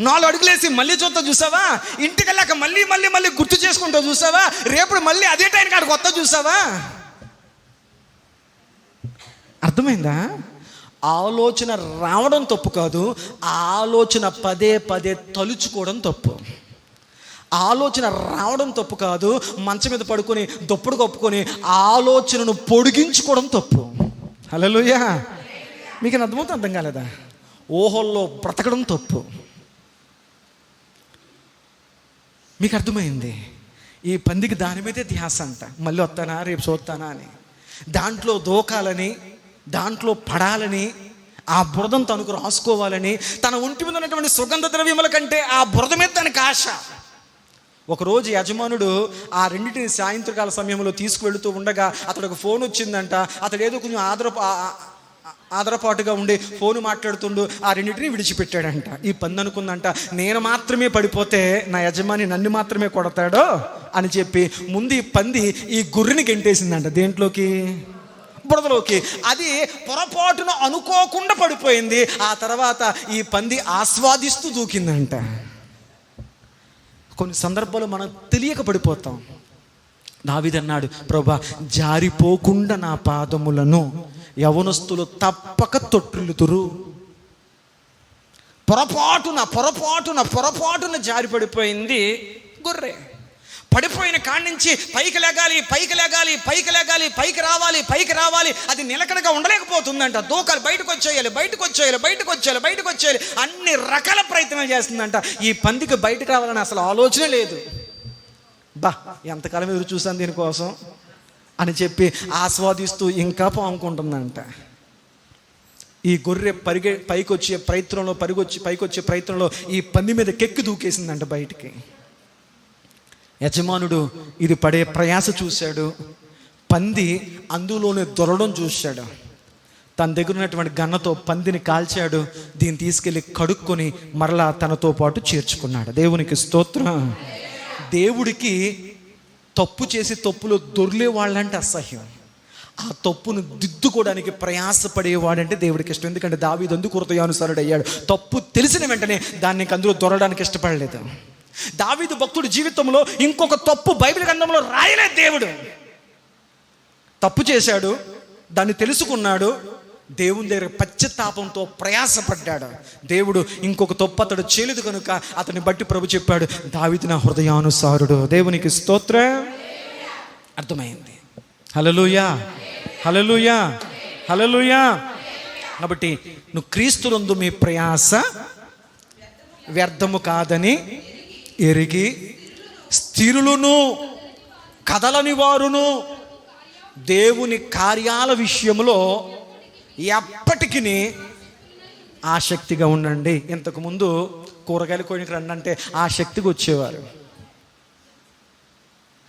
[SPEAKER 1] 4 అడుగులేసి మళ్ళీ చూస్తా చూసావా? ఇంటికి వెళ్ళాక మళ్ళీ మళ్ళీ మళ్ళీ గుర్తు చేసుకుంటా చూసావా? రేపు మళ్ళీ అదే టైంకి ఆడికి వస్తా చూసావా? అర్థమైందా? ఆలోచన రావడం తప్పు కాదు, ఆలోచన పదే పదే తలుచుకోవడం తప్పు. ఆలోచన రావడం తప్పు కాదు, మంచం మీద పడుకొని దుప్పడు కప్పుకొని ఆలోచనను పొడిగించుకోవడం తప్పు. హల్లెలూయా! మీకు అర్థమవుతుంది? అర్థం కాలేదా? ఊహల్లో బ్రతకడం తప్పు. మీకు అర్థమైంది? ఈ పందికి దాని మీదే ధ్యాస అంట. మళ్ళీ వస్తానా, రేపు చూస్తానా అని, దాంట్లో దూకాలని, దాంట్లో పడాలని, ఆ బురదను తనకు రాసుకోవాలని, తన ఒంటి మీద ఉన్నటువంటి సుగంధ ద్రవ్యముల కంటే ఆ బురద మీద తనకు ఆశ. ఒకరోజు యజమానుడు ఆ రెండింటిని సాయంత్రకాల సమయంలో తీసుకువెళుతూ ఉండగా అతడికి ఫోన్ వచ్చిందంట. అతడు ఏదో కొంచెం ఆదరపాటుగా ఉండి ఫోను మాట్లాడుతుండు, ఆ రెండింటిని విడిచిపెట్టాడంట. ఈ పంది అనుకుందంట, నేను మాత్రమే పడిపోతే నా యజమాని నన్ను మాత్రమే కొడతాడో అని చెప్పి ముందు ఈ పంది ఈ గొర్రెని గెంటేసిందంట. దేంట్లోకి? బురదలోకి. అది పొరపాటున అనుకోకుండా పడిపోయింది. ఆ తర్వాత ఈ పంది ఆస్వాదిస్తూ దూకిందంట. కొన్ని సందర్భాలు మనం తెలియక పడిపోతాం. దావీదు అన్నాడు, ప్రభువా జారిపోకుండా నా పాదములను యవనస్తులు తప్పక తొట్టిల్లుతురు. పొరపాటున జారి పడిపోయింది గొర్రె. పడిపోయిన కాడి నుంచి పైకి రావాలి, అది నిలకడగా ఉండలేకపోతుందంట. దూకాలి, బయటకు వచ్చేయాలి, అన్ని రకాల ప్రయత్నాలు చేస్తుందంట. ఈ పందికి బయటకు రావాలని అసలు ఆలోచన లేదు. ఎంతకాలం ఎదురు చూసాను దీనికోసం అని చెప్పి ఆస్వాదిస్తూ ఇంకా పాముకుంటుందంట. ఈ గొర్రె పైకొచ్చే ప్రయత్నంలో ఈ పంది మీద కెక్కి దూకేసిందంట బయటికి. యజమానుడు ఇది పడే ప్రయాస చూశాడు, పంది అందులోనే దొరడం చూశాడు. తన దగ్గర ఉన్నటువంటి గన్నతో పందిని కాల్చాడు. దీన్ని తీసుకెళ్ళి కడుక్కొని మరలా తనతో పాటు చేర్చుకున్నాడు. దేవునికి స్తోత్రం. దేవుడికి తప్పు చేసి తప్పులో దొర్లే వాళ్ళంటే అసహ్యం. ఆ తప్పును దిద్దుకోవడానికి ప్రయాసపడేవాడంటే దేవుడికి ఇష్టం. ఎందుకంటే దావీదు అందుకు హృదయానుసారుడు అయ్యాడు. తప్పు తెలిసిన వెంటనే దాన్ని అందులో దొరడానికి ఇష్టపడలేదు. దావీదు భక్తుడి జీవితంలో ఇంకొక తప్పు బైబిల్ గ్రంథంలో రాయలేదు. దేవుడు తప్పు చేశాడు, దాన్ని తెలుసుకున్నాడు, దేవుని దగ్గర పశ్చాత్తాపంతో ప్రయాసపడ్డాడు. దేవుడు ఇంకొక తప్పు అతడు చేయలేదు కనుక అతన్ని బట్టి ప్రభు చెప్పాడు, దావీదు నా హృదయానుసారుడు. దేవునికి స్తోత్రం. అర్థమైంది? హల్లెలూయా, హల్లెలూయా, హల్లెలూయా. కాబట్టి నువ్వు క్రీస్తునందు మీ ప్రయాస వ్యర్థము కాదని ఎరిగి స్థిరులను కదలని వారును దేవుని కార్యాల విషయంలో ఎప్పటికీ ఆసక్తిగా ఉండండి. ఇంతకుముందు కూరగాయలు కొనికి రండి అంటే ఆసక్తిగా వచ్చేవారు.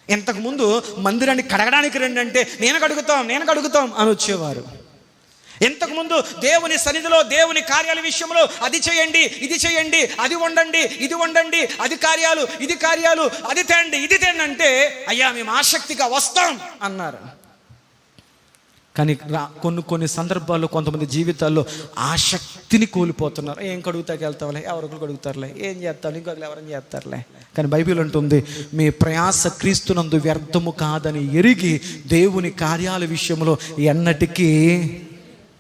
[SPEAKER 1] ఇంతకుముందు మందిరాన్ని కడగడానికి రండి అంటే నేను కడుగుతాం అని వచ్చేవారు. ఇంతకుముందు దేవుని సన్నిధిలో దేవుని కార్యాల విషయంలో అది చేయండి, ఇది చేయండి, అది వండండి, ఇది వండండి, అది కార్యాలు, ఇది కార్యాలు, అది తేండి, ఇది తేండి అంటే అయ్యా మేము ఆసక్తిగా వస్తాం అన్నారు. కానీ కొన్ని సందర్భాల్లో కొంతమంది జీవితాల్లో ఆసక్తిని కోల్పోతున్నారు. ఏం కడుగుతాకి వెళ్తాంలే, ఎవరికి కడుగుతారులే, ఏం చేస్తాను, ఇంకొకరు ఎవరైనా చేస్తారులే. కానీ బైబిల్ అంటుంది మీ ప్రయాస క్రీస్తునందు వ్యర్థము కాదని ఎరిగి దేవుని కార్యాల విషయంలో ఎన్నటికీ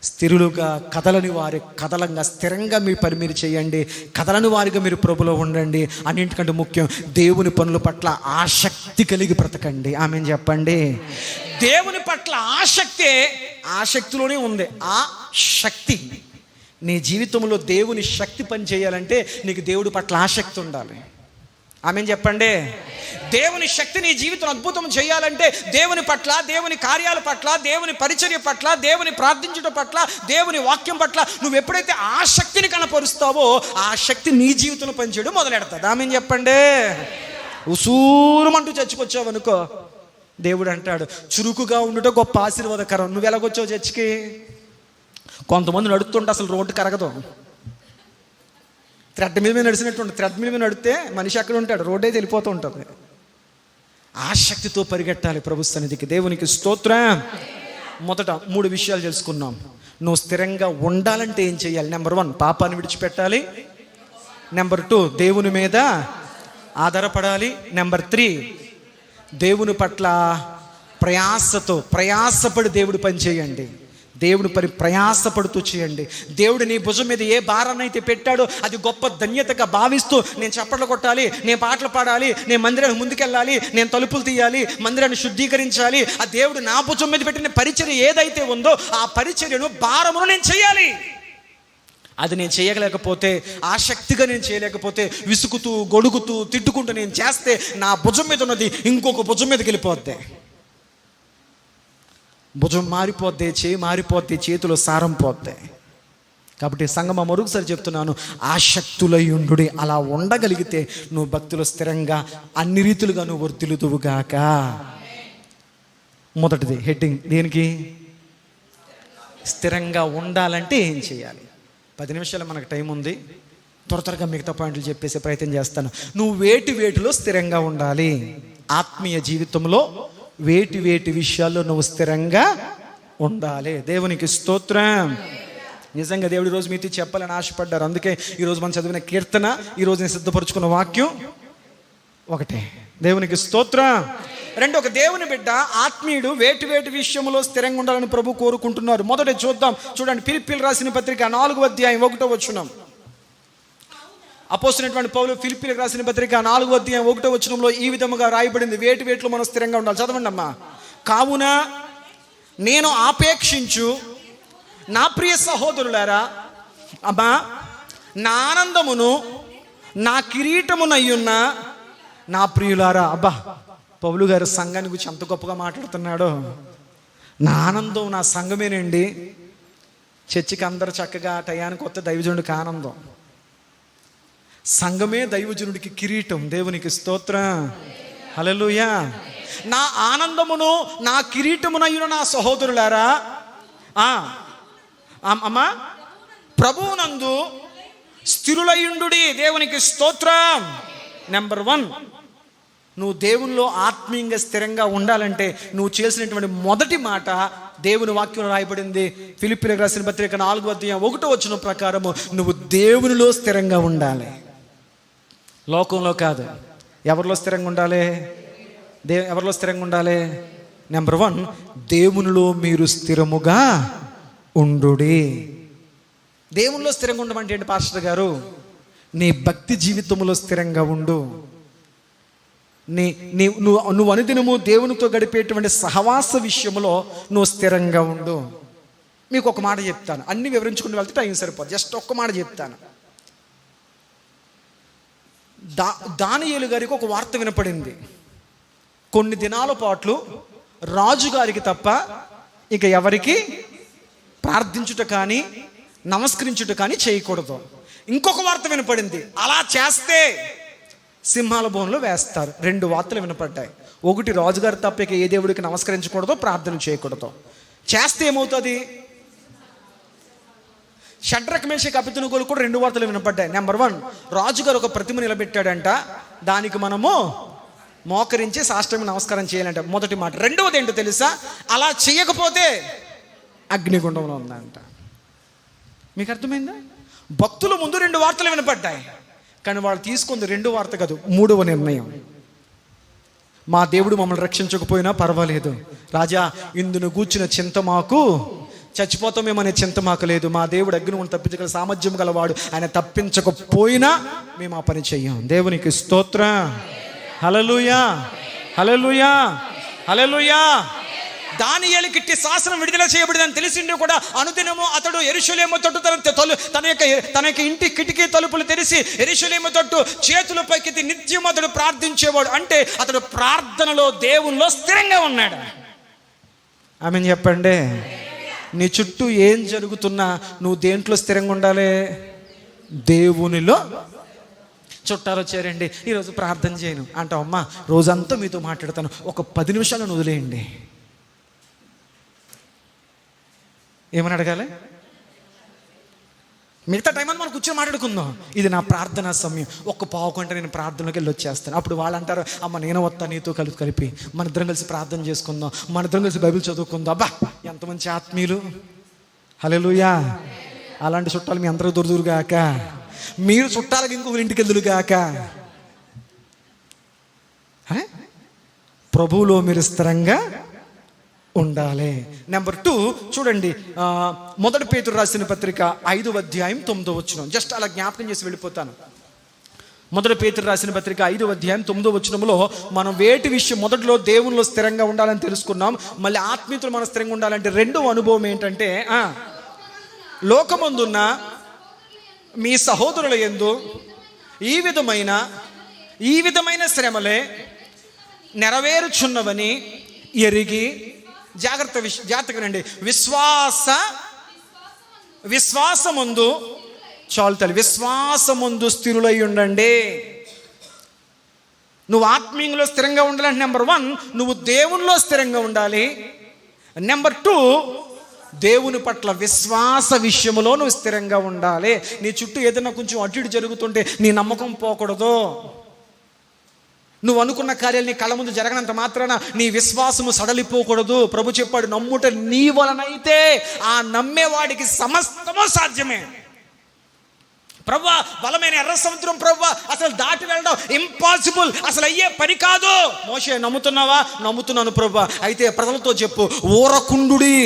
[SPEAKER 1] స్థిరులుగా కదలని వారి కదలంగా స్థిరంగా మీ పని మీరు చేయండి. కదలని వారిగా మీరు ప్రభులో ఉండండి. అన్నింటికంటే ముఖ్యం దేవుని పనుల పట్ల ఆసక్తి కలిగి బ్రతకండి. ఆమెను చెప్పండి. దేవుని పట్ల ఆసక్తిలోనే ఉంది. ఆ శక్తి నీ జీవితంలో దేవుని శక్తి పని చేయాలంటే నీకు దేవుడి పట్ల ఆసక్తి ఉండాలి. ఆమెను చెప్పండి. దేవుని శక్తి నీ జీవితం అద్భుతం చేయాలంటే దేవుని పట్ల, దేవుని కార్యాల పట్ల, దేవుని పరిచర్య పట్ల, దేవుని ప్రార్థించడం పట్ల, దేవుని వాక్యం పట్ల నువ్వు ఎప్పుడైతే ఆ శక్తిని కనపరుస్తావో ఆ శక్తి నీ జీవితంలో పనిచేయడం మొదలెడతాది. ఆమెను చెప్పండి. ఉసూరుమంటూ చచ్చికొచ్చావు అనుకో, దేవుడు అంటాడు చురుకుగా ఉండుట గొప్ప ఆశీర్వాదకరం. నువ్వు ఎలాగొచ్చావు చర్చికి? కొంతమంది నడుస్తుంటే అసలు రోడ్డు కరగదు. థ్రెడ్ మీద నడిచినట్టు ఉంటుంది. థ్రెడ్ మీద నడితే మనిషి ఎక్కడ ఉంటాడు, రోడ్డే వెళ్ళిపోతూ ఉంటుంది. ఆసక్తితో పరిగెట్టాలి ప్రభు సన్నిధికి. దేవునికి స్తోత్రం. మొదట 3 విషయాలు తెలుసుకున్నాం. నువ్వు స్థిరంగా ఉండాలంటే ఏం చేయాలి? నెంబర్ 1, పాపాన్ని విడిచిపెట్టాలి. నెంబర్ 2, దేవుని మీద ఆధారపడాలి. నెంబర్ 3, దేవుని పట్ల ప్రయాసపడి దేవుడి పని చేయండి. దేవుడి పని ప్రయాసపడుతూ చేయండి. దేవుడు నీ భుజం మీద ఏ భారాన్ని అయితే పెట్టాడో అది గొప్ప ధన్యతగా భావిస్తూ, నేను చప్పట్లు కొట్టాలి, నేను పాటలు పాడాలి, నేను మందిరానికి ముందుకెళ్ళాలి, నేను తలుపులు తీయాలి, మందిరాన్ని శుద్ధీకరించాలి, ఆ దేవుడు నా భుజం మీద పెట్టిన పరిచర్య ఏదైతే ఉందో ఆ పరిచర్యను, భారమును నేను చేయాలి. అది నేను చేయలేకపోతే, ఆసక్తిగా నేను చేయలేకపోతే, విసుగుతూ గొడుగుతూ తిట్టుకుంటూ నేను చేస్తే నా భుజం మీద ఉన్నది ఇంకొక భుజం మీదకి వెళ్ళిపోద్ది. భుజం మారిపోద్ది, చేయి మారిపోద్ది, చేతిలో సారం పోద్ది. కాబట్టి సంగమా మరొకసారి చెప్తున్నాను, ఆసక్తులయుండు. అలా ఉండగలిగితే నువ్వు భక్తులు స్థిరంగా అన్ని రీతులుగా నువ్వు వర్ధిల్లుదువుగాక. మొదటిది హెడ్డింగ్ దేనికి? స్థిరంగా ఉండాలంటే ఏం చేయాలి? 10 నిమిషాలు మనకు టైం ఉంది. త్వరగా మిగతా పాయింట్లు చెప్పేసే ప్రయత్నం చేస్తాను. నువ్వు వేటిలో స్థిరంగా ఉండాలి? ఆత్మీయ జీవితంలో వేటి విషయాల్లో నువ్వు స్థిరంగా ఉండాలి. దేవునికి స్తోత్రం. నిజంగా దేవుడు ఈరోజు మీతో చెప్పాలని ఆశపడ్డారు. అందుకే ఈరోజు మనం చదివిన కీర్తన, ఈరోజు నేను సిద్ధపరచుకున్న వాక్యం ఒకటే. దేవునికి స్తోత్రం. 2, ఒక దేవుని బిడ్డ ఆత్మీయుడు వేటి విషయంలో స్థిరంగా ఉండాలని ప్రభు కోరుకుంటున్నారు. మొదట చూద్దాం. చూడండి, ఫిలిప్పీయులకు రాసిన పత్రిక 4వ అధ్యాయం 1వ వచనం. అపోస్తలుడైనటువంటి పౌలు ఫిలిప్పీయులకు రాసిన పత్రిక 4వ అధ్యాయం 1వ వచనంలో ఈ విధముగా రాయబడింది. వేటిలో మనం స్థిరంగా ఉండాలి. చదవండి అమ్మా. కావున నేను ఆపేక్షించు నా ప్రియ సహోదరులారా, అమ్మా, నా ఆనందమును నా కిరీటమునయ్యున్న నా ప్రియులారా. అబ్బా, పౌలు గారు సంఘాన్ని గురించి ఎంత గొప్పగా మాట్లాడుతున్నాడో. నా ఆనందం నా సంఘమేనండి. చర్చికి అందరూ చక్కగా టయానికి కొత్త దైవజనుడికి ఆనందం. సంఘమే దైవజనుడికి కిరీటం. దేవునికి స్తోత్రం. హల్లెలూయా. నా ఆనందమును నా కిరీటమునయ్యున నా సహోదరులారా, అమ్మా, ప్రభువునందు స్థిరులయుండుడి. దేవునికి స్తోత్రం. నెంబర్ 1, నువ్వు దేవునిలో ఆత్మీయంగా స్థిరంగా ఉండాలంటే నువ్వు చేసినటువంటి మొదటి మాట దేవుని వాక్యంలో రాయబడింది. ఫిలిప్పీయులకు రాసిన పత్రిక 4వ అధ్యాయం 1వ వచనం ప్రకారము నువ్వు దేవునిలో స్థిరంగా ఉండాలి. లోకంలో కాదు. ఎవరిలో స్థిరంగా ఉండాలి? ఎవరిలో స్థిరంగా ఉండాలి? నెంబర్ 1, దేవునిలో మీరు స్థిరముగా ఉండుడి. దేవునిలో స్థిరంగా ఉండమంటే ఏంటి పాస్టర్ గారు? నీ భక్తి జీవితంలో స్థిరంగా ఉండు. నువ్వు అనుదినము దేవునితో గడిపేటువంటి సహవాస విషయంలో నువ్వు స్థిరంగా ఉండు. మీకు ఒక మాట చెప్తాను, అన్ని వివరించుకుని వెళ్తే టైం సరిపోదు. జస్ట్ ఒక్క మాట చెప్తాను. దానియేలు గారికి ఒక వార్త వినపడింది. కొన్ని దినాల పాటు రాజుగారికి తప్ప ఇక ఎవరికి ప్రార్థించుట కానీ నమస్కరించుట కానీ చేయకూడదు. ఇంకొక వార్త వినపడింది, అలా చేస్తే సింహాల బోన్లో వేస్తారు. 2 వార్తలు వినపడ్డాయి. ఒకటి, రాజుగారు తప్ప ఇక ఏ దేవుడికి నమస్కరించకూడదు, ప్రార్థన చేయకూడదు. చేస్తే ఏమవుతుంది? షడ్రక్ మేషక్ అబేద్నెగోలు కూడా 2 వార్తలు వినపడ్డాయి. నెంబర్ 1, రాజుగారు ఒక ప్రతిమ నిలబెట్టాడంట, దానికి మనము మోకరించి సాష్టాంగ నమస్కారం చేయాలంట. మొదటి మాట. రెండవది ఏంటో తెలుసా? అలా చేయకపోతే అగ్నిగుండంలో ఉందంట. మీకు అర్థమైందా? భక్తుల ముందు 2 వార్తలు వినపడ్డాయి, కానీ వాళ్ళు తీసుకుంది 2వ వార్త కాదు, 3వ నిర్ణయం. మా దేవుడు మమ్మల్ని రక్షించకపోయినా పర్వాలేదు రాజా, ఇందును గూర్చిన చింత మాకు, చచ్చిపోతామేమనే చింత మాకు లేదు. మా దేవుడు అగ్నిని తప్పించగల సామర్థ్యం గలవాడు, ఆయన తప్పించకపోయినా మేము ఆ పని చెయ్యం. దేవునికి స్తోత్రం. హల్లెలూయా, హల్లెలూయా, హల్లెలూయా. దానియేలుకి శాసనం విడుదల చేయబడిందని తెలిసిండు కూడా అనుదినము అతడు యెరూషలేము తట్టు తన యొక్క ఇంటి కిటికీ తలుపులు తెరిచి యెరూషలేము తట్టు చేతుల పైకి నిత్యం అతడు ప్రార్థించేవాడు. అంటే అతడు ప్రార్థనలో దేవునిలో స్థిరంగా ఉన్నాడు. ఆమెన్ చెప్పండి. నీ చుట్టూ ఏం జరుగుతున్నా నువ్వు దేంట్లో స్థిరంగా ఉండాలి? దేవునిలో. చుట్టాలు వచ్చారండి, ఈరోజు ప్రార్థన చేయను అంటావు. అమ్మా, రోజంతా మీతో మాట్లాడతాను, ఒక 10 నిమిషాలను వదిలేయండి. ఏమని అడగాలి? మిగతా టైం అంతా మనం కూర్చొని మాట్లాడుకుందాం. ఇది నా ప్రార్థనా సమయం, ఒక్క పావు గంట నేను ప్రార్థనలోకి వెళ్ళి వచ్చేస్తాను. అప్పుడు వాళ్ళు అంటారు, అమ్మ నేను వస్తా నీతో కలిపి మన ఇద్దరం కలిసి ప్రార్థన చేసుకుందాం, మన ఇద్దరం కలిసి బైబిల్ చదువుకుందాం. అబ్బా ఎంత మంచి ఆత్మీయులు. హల్లెలూయా. అలాంటి చుట్టాలు మీ అందరూ దొరుకుగాక, మీరు చుట్టాలకి ఇంకొకరి ఇంటికి వెళ్దురుగాక. ప్రభువులో మీరు స్థిరంగా ఉండాలి. నెంబర్ 2 చూడండి, 1 పేతురు రాసిన పత్రిక 5వ అధ్యాయం 9వ వచనం. జస్ట్ అలా జ్ఞాపకం చేసి వెళ్ళిపోతాను. 1 పేతురు రాసిన పత్రిక 5వ అధ్యాయం 9వ వచనంలో మనం వేటి విషయం, మొదట్లో దేవునిలో స్థిరంగా ఉండాలని తెలుసుకున్నాం. మళ్ళీ ఆత్మీయతలో మనం స్థిరంగా ఉండాలంటే రెండవ అనుభవం ఏంటంటే, లోకమందున్న మీ సహోదరుల యందు ఈ విధమైన శ్రమలే నెరవేరుచున్నవని ఎరిగి జాగ్రత్తగా రండి. విశ్వాసమందు చాలు తల్లి, విశ్వాసమందు స్థిరులై ఉండండి. నువ్వు ఆత్మీయంలో స్థిరంగా ఉండాలంటే నెంబర్ 1 నువ్వు దేవునిలో స్థిరంగా ఉండాలి. నెంబర్ 2 దేవుని పట్ల విశ్వాస విషయంలో నువ్వు స్థిరంగా ఉండాలి. నీ చుట్టూ ఏదైనా కొంచెం అటు ఇటు జరుగుతుంటే నీ నమ్మకం పోకూడదు. నువ్వు అనుకున్న కార్యాలు నీ కళ్ళ ముందు జరగనంత మాత్రాన నీ విశ్వాసము సడలిపోకూడదు. ప్రభు చెప్పాడు, నమ్ముట నీ వలనైతే ఆ నమ్మేవాడికి సమస్తము సాధ్యమే. ప్రభువా బలమైన ఎర్ర సముద్రం ప్రభువా అసలు దాటి వెళ్ళడం ఇంపాసిబుల్, అసలు అయ్యే పని కాదు. మోషే నమ్ముతున్నావా? నమ్ముతున్నాను ప్రభువా. అయితే ప్రజలతో చెప్పు, ఊరకుండుడి.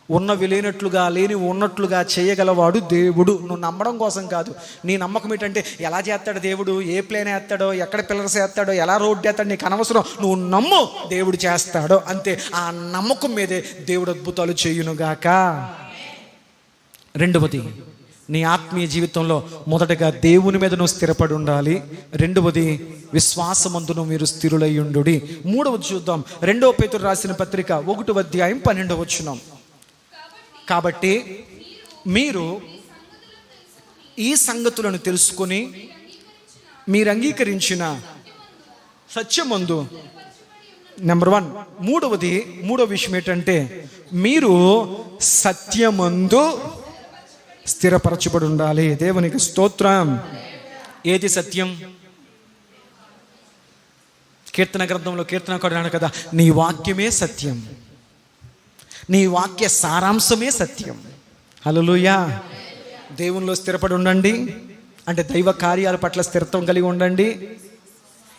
[SPEAKER 1] ఉన్నవి లేనట్లుగా, లేని ఉన్నట్లుగా చేయగలవాడు దేవుడు. నువ్వు నమ్మడం కోసం కాదు, నీ నమ్మకం ఏంటంటే ఎలా చేస్తాడు దేవుడు, ఏ ప్లేన్ వేస్తాడో, ఎక్కడ పిల్లర్స్ వేస్తాడో, ఎలా రోడ్డు వేస్తాడో నీకు అనవసరం. నువ్వు నమ్ము, దేవుడు చేస్తాడో అంతే. ఆ నమ్మకం మీదే దేవుడు అద్భుతాలు చేయునుగాక. రెండవది, నీ ఆత్మీయ జీవితంలో మొదటగా దేవుని మీద నువ్వు స్థిరపడి ఉండాలి. రెండవది, విశ్వాసమందును మీరు స్థిరులై ఉండుడి. మూడవది చూద్దాం, 2 పేతురు రాసిన పత్రిక 1వ అధ్యాయం 12వ వచనం. కాబట్టి మీరు ఈ సంగతులను తెలుసుకొని మీరు అంగీకరించిన సత్యమందు నెంబర్ 1 మూడవ విషయం ఏంటంటే, మీరు సత్యమందు స్థిరపరచబడి ఉండాలి. దేవునికి స్తోత్రం. ఏది సత్యం? కీర్తన గ్రంథంలో కీర్తనకారుడు అన్నాడు కదా, నీ వాక్యమే సత్యం, నీ వాక్య సారాంశమే సత్యం. హల్లెలూయా. దేవునిలో స్థిరపడి ఉండండి అంటే దైవ కార్యాల పట్ల స్థిరత్వం కలిగి ఉండండి.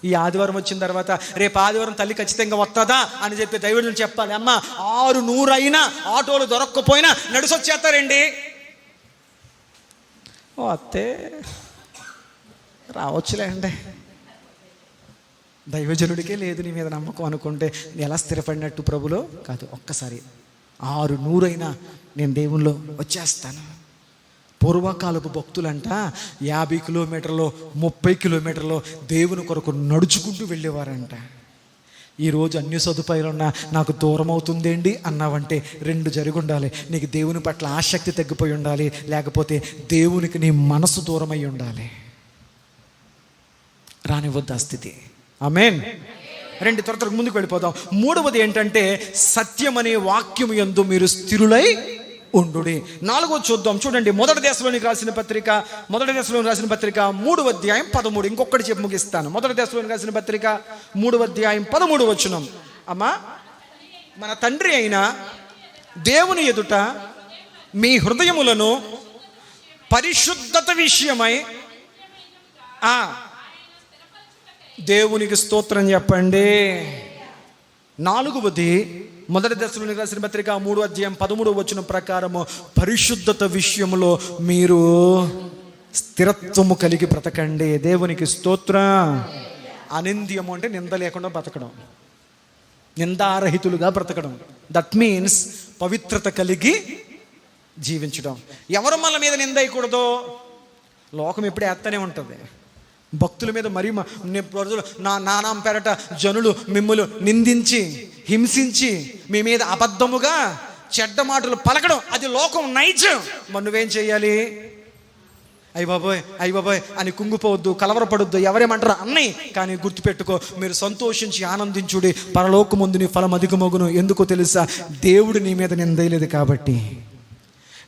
[SPEAKER 1] ఈ ఆదివారం వచ్చిన తర్వాత రేపు ఆదివారం తల్లి ఖచ్చితంగా వస్తుందా అని చెప్పి దైవుడిని చెప్పాలి. అమ్మ 600 అయినా ఆటోలు దొరక్కపోయినా నడిసొచ్చేస్తారండి. అత్తే రావచ్చులే అండి. దైవజనుడికే లేదు నీ మీద నమ్మకం అనుకుంటే ఎలా స్థిరపడినట్టు ప్రభులో కాదు. ఒక్కసారి 600 అయినా నేను దేవుల్లో వచ్చేస్తాను. పూర్వకాలపు భక్తులంట 50 కిలోమీటర్లు 30 కిలోమీటర్లు దేవుని కొరకు నడుచుకుంటూ వెళ్ళేవారంట. ఈరోజు అన్ని సదుపాయాలున్నా నాకు దూరం అవుతుందేంటి అన్నావంటే 2 జరిగి ఉండాలి. నీకు దేవుని పట్ల ఆసక్తి తగ్గిపోయి ఉండాలి, లేకపోతే దేవునికి నీ మనసు దూరమై ఉండాలి. రానివద్దు ఆ స్థితి. ఆమేన్. 2 త్వరగా ముందుకు వెళ్ళిపోదాం. మూడవది ఏంటంటే, సత్యం అనే వాక్యం యందు మీరు స్థిరులై ఉండుడి. 4వది చూద్దాం. చూడండి, 1 దశలోనికి రాసిన పత్రిక 3వ అధ్యాయం 13. ఇంకొకటి చెప్పి ముగిస్తాను. 1 దశలోనికి రాసిన పత్రిక 3వ అధ్యాయం 13వ వచనం. అమ్మా, మన తండ్రి అయిన దేవుని ఎదుట మీ హృదయములను పరిశుద్ధత విషయమై దేవునికి స్తోత్రం చెప్పండి. 4వది 1 దశలోనికి రాసిన పత్రిక 3వ అధ్యాయం 13వ వచనం ప్రకారము పరిశుద్ధత విషయంలో మీరు స్థిరత్వము కలిగి బ్రతకండి. దేవునికి స్తోత్రం. అనింద్యము అంటే నింద లేకుండా బ్రతకడం, నిందారహితులుగా బ్రతకడం. దట్ మీన్స్ పవిత్రత కలిగి జీవించడం. ఎవరు మన మీద నింద వేయకూడదు. లోకం ఎప్పుడు వేస్తూనే ఉంటుంది. భక్తుల మీద మరీ నా నానాం పేరట జనులు మిమ్ములు నిందించి హింసించి మీ మీద అబద్ధముగా చెడ్డ మాటలు పలకడం, అది లోకం నైజం. మరి నువ్వేం చేయాలి? అయ్య బాబోయ్ అని కుంగిపోవద్దు, కలవరపడొద్దు, ఎవరేమంటారు అన్నయ్య. కానీ గుర్తుపెట్టుకో, మీరు సంతోషించి ఆనందించుడి, పరలోకమందు నీ ఫలం అధికమగును. ఎందుకో తెలుసా? దేవుడు నీ మీద నిందేయలేదు కాబట్టి.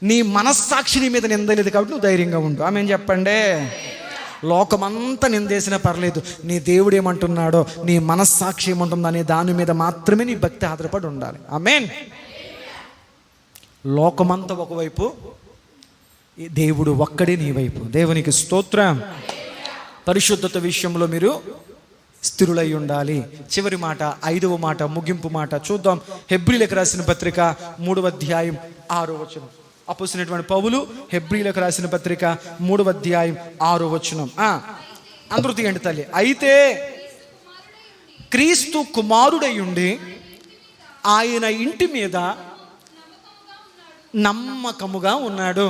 [SPEAKER 1] నీ మనస్సాక్షి నీ మీద నిందలేదు కాబట్టి నువ్వు ధైర్యంగా ఉండు. ఆమె చెప్పండి. లోకమంతా నిందేసినా పర్లేదు, నీ దేవుడు ఏమంటున్నాడో, నీ మనస్సాక్షి ఏమంటుందో అనే దాని మీద మాత్రమే నీ భక్తి ఆధారపడి ఉండాలి. ఆమేన్. లోకమంతా ఒకవైపు, దేవుడు ఒక్కడే నీ వైపు. దేవునికి స్తోత్రం. పరిశుద్ధత విషయంలో మీరు స్థిరులై ఉండాలి. చివరి మాట, 5వ మాట, ముగింపు మాట చూద్దాం. హెబ్రీలకు రాసిన పత్రిక 3వ అధ్యాయం 6వ వచనం. అపోస్తలుడైనటువంటి పౌలు హెబ్రీలకు రాసిన పత్రిక 3వ అధ్యాయం 6వ వచనం. అందరూ తీయండి తల్లి. అయితే క్రీస్తు కుమారుడై ఉండి ఆయన ఇంటి మీద నమ్మకముగా ఉన్నాడు.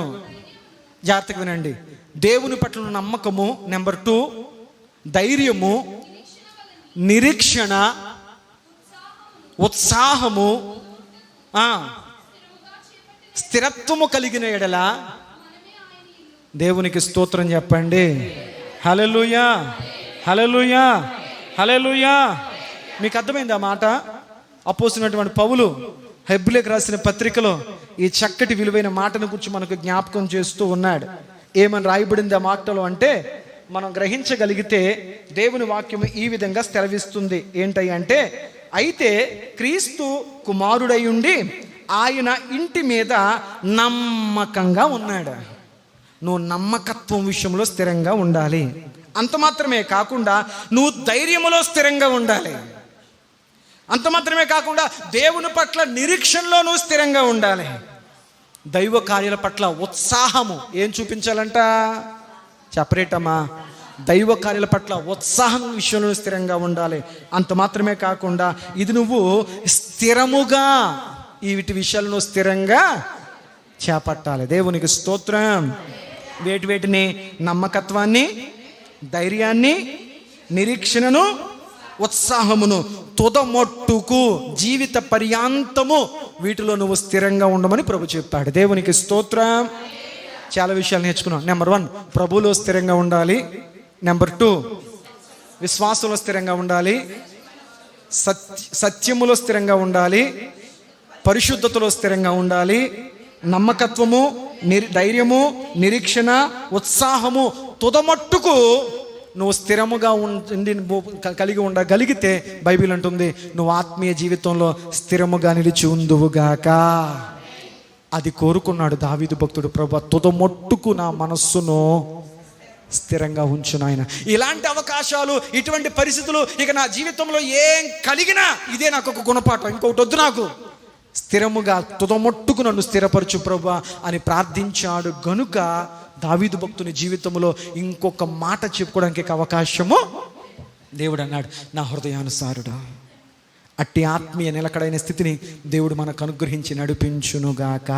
[SPEAKER 1] జాగ్రత్తగా వినండి. దేవుని పట్ల నమ్మకము, నెంబర్ 2 ధైర్యము, నిరీక్షణ, ఉత్సాహము, స్థిరత్వము కలిగిన ఎడల దేవునికి స్తోత్రం చెప్పండి. హల్లెలూయా, హల్లెలూయా, హల్లెలూయా. మీకు అర్థమైంది ఆ మాట? అపోస్తలుడైనటువంటి పౌలు హెబ్రీలకు రాసిన పత్రికలో ఈ చక్కటి విలువైన మాటను గురించి మనకు జ్ఞాపకం చేస్తూ ఉన్నాడు. ఏమని రాయబడింది ఆ మాటలో అంటే, మనం గ్రహించగలిగితే దేవుని వాక్యం ఈ విధంగా స్థిరవిస్తుంది. ఏంటంటే, అయితే క్రీస్తు కుమారుడై ఉండి ఆయన ఇంటి మీద నమ్మకంగా ఉన్నాడు. నువ్వు నమ్మకత్వం విషయంలో స్థిరంగా ఉండాలి. అంత మాత్రమే కాకుండా నువ్వు ధైర్యములో స్థిరంగా ఉండాలి. అంత మాత్రమే కాకుండా దేవుని పట్ల నిరీక్షణలో నువ్వు స్థిరంగా ఉండాలి. దైవ కార్యాల పట్ల ఉత్సాహము ఏం చూపించాలంట? చెప్పరేటమ్మా. దైవ కార్యాల పట్ల ఉత్సాహం విషయంలో స్థిరంగా ఉండాలి. అంత మాత్రమే కాకుండా ఇది నువ్వు స్థిరముగా వీటి విషయాలను స్థిరంగా చేపట్టాలి. దేవునికి స్తోత్రం. వేటిని? నమ్మకత్వాన్ని, ధైర్యాన్ని, నిరీక్షణను, ఉత్సాహమును, తుదమొట్టుకు జీవిత పర్యాంతము వీటిలో నువ్వు స్థిరంగా ఉండమని ప్రభు చెప్పాడు. దేవునికి స్తోత్రం. చాలా విషయాలు నేర్చుకున్నాం. నెంబర్ 1 ప్రభువులో స్థిరంగా ఉండాలి. నెంబర్ 2 విశ్వాసంలో స్థిరంగా ఉండాలి. సత్యములో స్థిరంగా ఉండాలి. పరిశుద్ధతలో స్థిరంగా ఉండాలి. నమ్మకత్వము, ధైర్యము, నిరీక్షణ, ఉత్సాహము తుదమట్టుకు నువ్వు స్థిరముగా కలిగి ఉండగలిగితే బైబిల్ అంటుంది, నువ్వు ఆత్మీయ జీవితంలో స్థిరముగా నిలిచి ఉందువుగాక. అది కోరుకున్నాడు దావీదు భక్తుడు. ప్రభువా, తుదమొట్టుకు నా మనస్సును స్థిరంగా ఉంచు నాయన. ఇలాంటి అవకాశాలు, ఇటువంటి పరిస్థితులు ఇక నా జీవితంలో ఏం కలిగినా ఇదే నాకు ఒక గుణపాఠం, ఇంకొకటి వద్దు నాకు. స్థిరముగా తుదమొట్టుకు నన్ను స్థిరపరచు ప్రభువా అని ప్రార్థించాడు. గనుక దావీదు భక్తుని జీవితంలో ఇంకొక మాట చెప్పుకోవడానికి అవకాశము దేవుడు అన్నాడు, నా హృదయానుసారుడు. అట్టి ఆత్మీయ నిలకడైన స్థితిని దేవుడు మనకు అనుగ్రహించి నడిపించునుగాక.